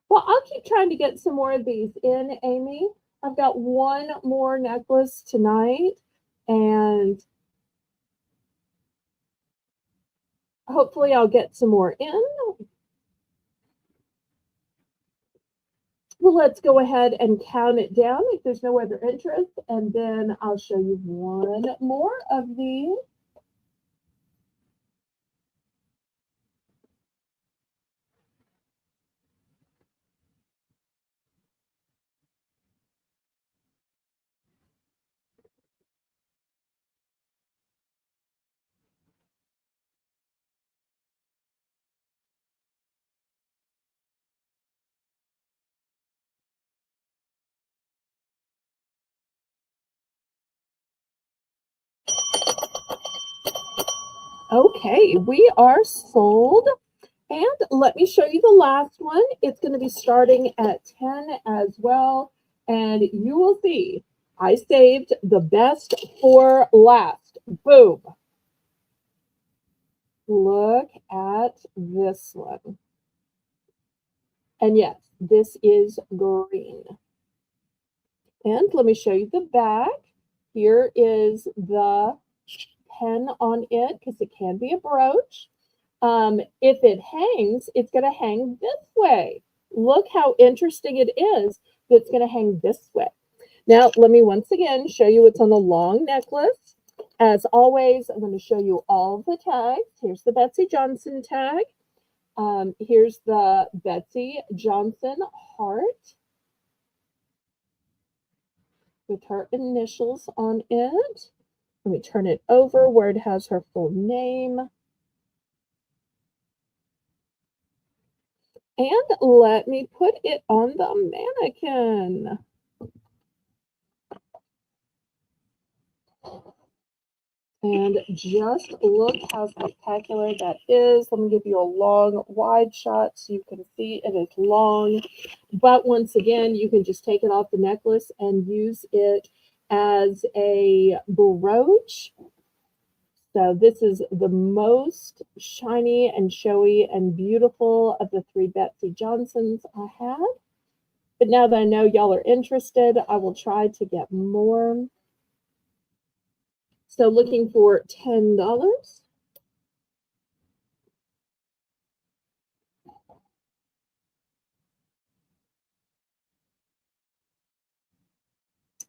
Well, I'll keep trying to get some more of these in, Amy. I've got one more necklace tonight, and Hopefully I'll get some more in. Well, let's go ahead and count it down if there's no other interest, and then I'll show you one more of these. Okay, we are sold. And let me show you the last one. It's going to be starting at 10 as well. And you will see I saved the best for last. Boom. Look at this one. And yes, this is green. And let me show you the back. Here is the pen on it because it can be a brooch. If it hangs, it's going to hang this way. Look how interesting it is that it's going to hang this way. Now, let me once again show you what's on the long necklace. As always, I'm going to show you all the tags. Here's the Betsy Johnson tag. Here's the Betsy Johnson heart with her initials on it. Let me turn it over where it has her full name. And let me put it on the mannequin. And just look how spectacular that is. Let me give you a long, wide shot so you can see it is long. But once again, you can just take it off the necklace and use it as a brooch. So this is the most shiny and showy and beautiful of the three Betsy Johnsons I have. But now that I know y'all are interested, I will try to get more. So looking for $10.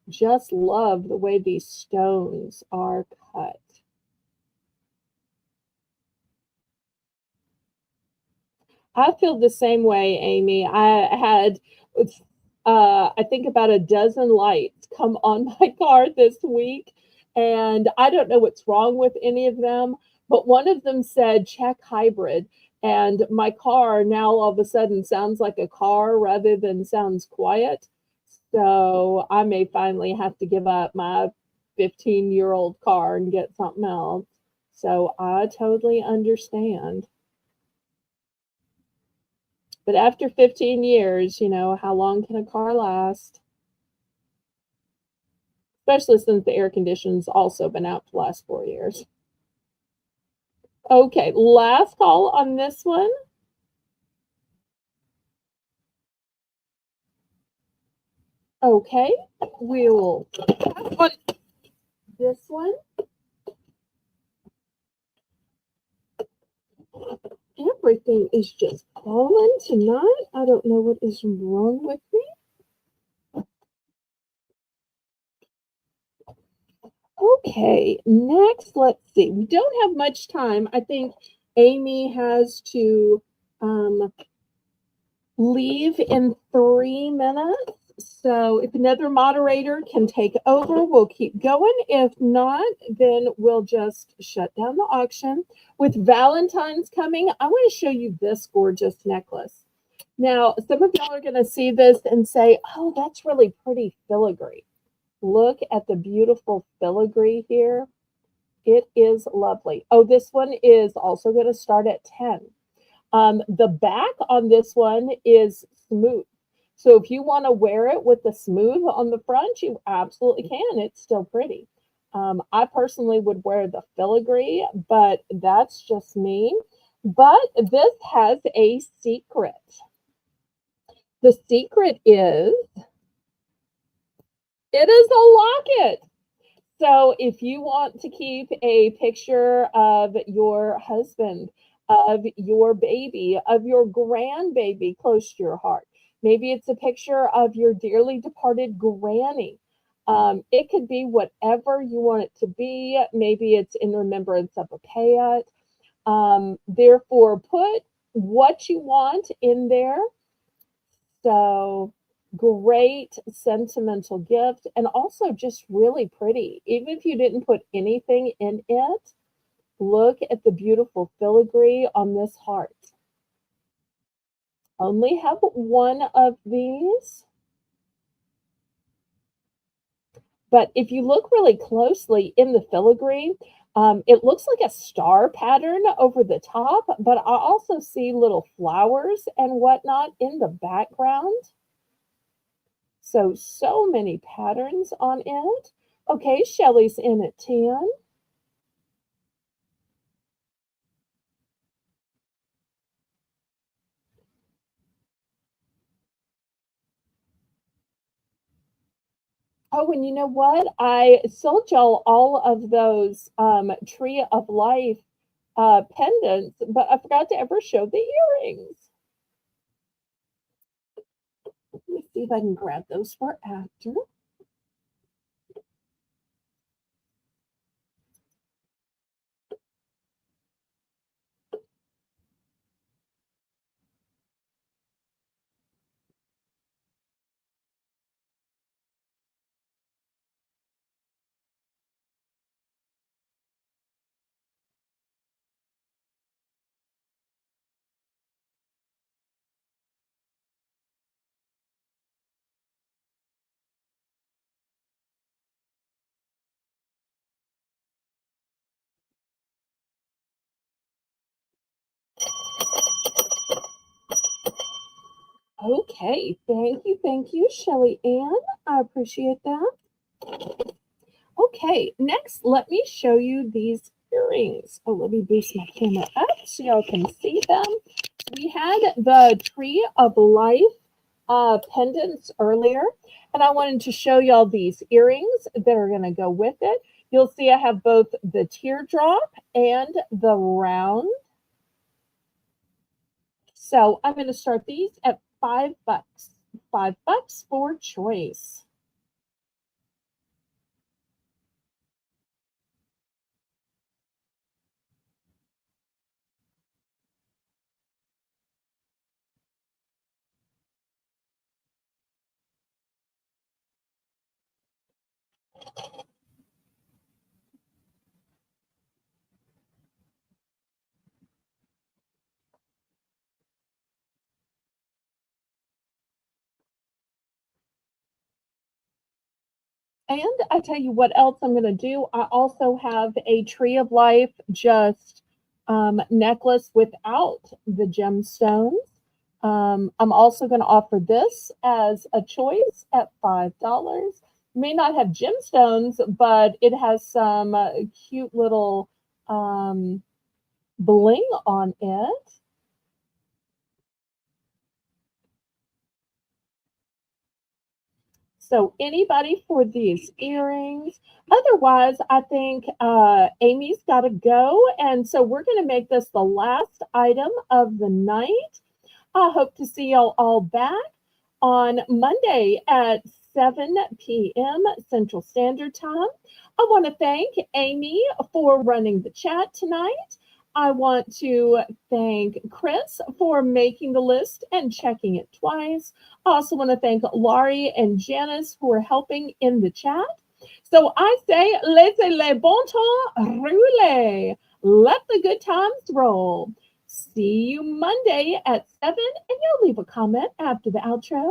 Just love the way these stones are cut. I feel the same way, Amy. I had, I think about a dozen lights come on my car this week, and I don't know what's wrong with any of them, but one of them said check hybrid, and my car now all of a sudden sounds like a car rather than sounds quiet. So I may finally have to give up my 15-year-old car and get something else. So I totally understand. But after 15 years, how long can a car last? Especially since the air conditioning's also been out for the last 4 years. Okay, last call on this one. Okay, we will on this one. Everything is just falling tonight. I don't know what is wrong with me. Okay, next, let's see. We don't have much time. I think Amy has to leave in 3 minutes. So if another moderator can take over, we'll keep going. If not, then we'll just shut down the auction. With Valentine's coming, I want to show you this gorgeous necklace. Now, some of y'all are going to see this and say, oh, that's really pretty filigree. Look at the beautiful filigree here. It is lovely. Oh, this one is also going to start at 10. The back on this one is smooth. So if you want to wear it with the smooth on the front, you absolutely can. It's still pretty. I personally would wear the filigree, but that's just me. But this has a secret. The secret is it is a locket. So if you want to keep a picture of your husband, of your baby, of your grandbaby close to your heart, maybe it's a picture of your dearly departed granny. It could be whatever you want it to be. Maybe it's in remembrance of a pet. Therefore, put what you want in there. So great sentimental gift and also just really pretty. Even if you didn't put anything in it, look at the beautiful filigree on this heart. Only have one of these, but if you look really closely in the filigree, it looks like a star pattern over the top, but I also see little flowers and whatnot in the background. So many patterns on it. Okay, Shelly's in at 10. Oh, and you know what? I sold y'all all of those Tree of Life pendants, but I forgot to ever show the earrings. Let me see if I can grab those for after. Okay, thank you, Shelly Ann. I appreciate that. Okay, next, let me show you these earrings. Oh, let me boost my camera up so y'all can see them. We had the Tree of Life pendants earlier, and I wanted to show y'all these earrings that are going to go with it. You'll see I have both the teardrop and the round. So I'm going to start these at $5. $5 for choice. And I tell you what else I'm going to do. I also have a Tree of Life just necklace without the gemstones. I'm also going to offer this as a choice at $5. May not have gemstones, but it has some cute little bling on it. So anybody for these earrings? Otherwise, I think Amy's got to go. And so we're going to make this the last item of the night. I hope to see y'all all back on Monday at 7 p.m. Central Standard Time. I want to thank Amy for running the chat tonight. I want to thank Chris for making the list and checking it twice. I also want to thank Laurie and Janice for helping in the chat. So I say, laissez les bon temps rouler. Let the good times roll. See you Monday at 7, and you'll leave a comment after the outro.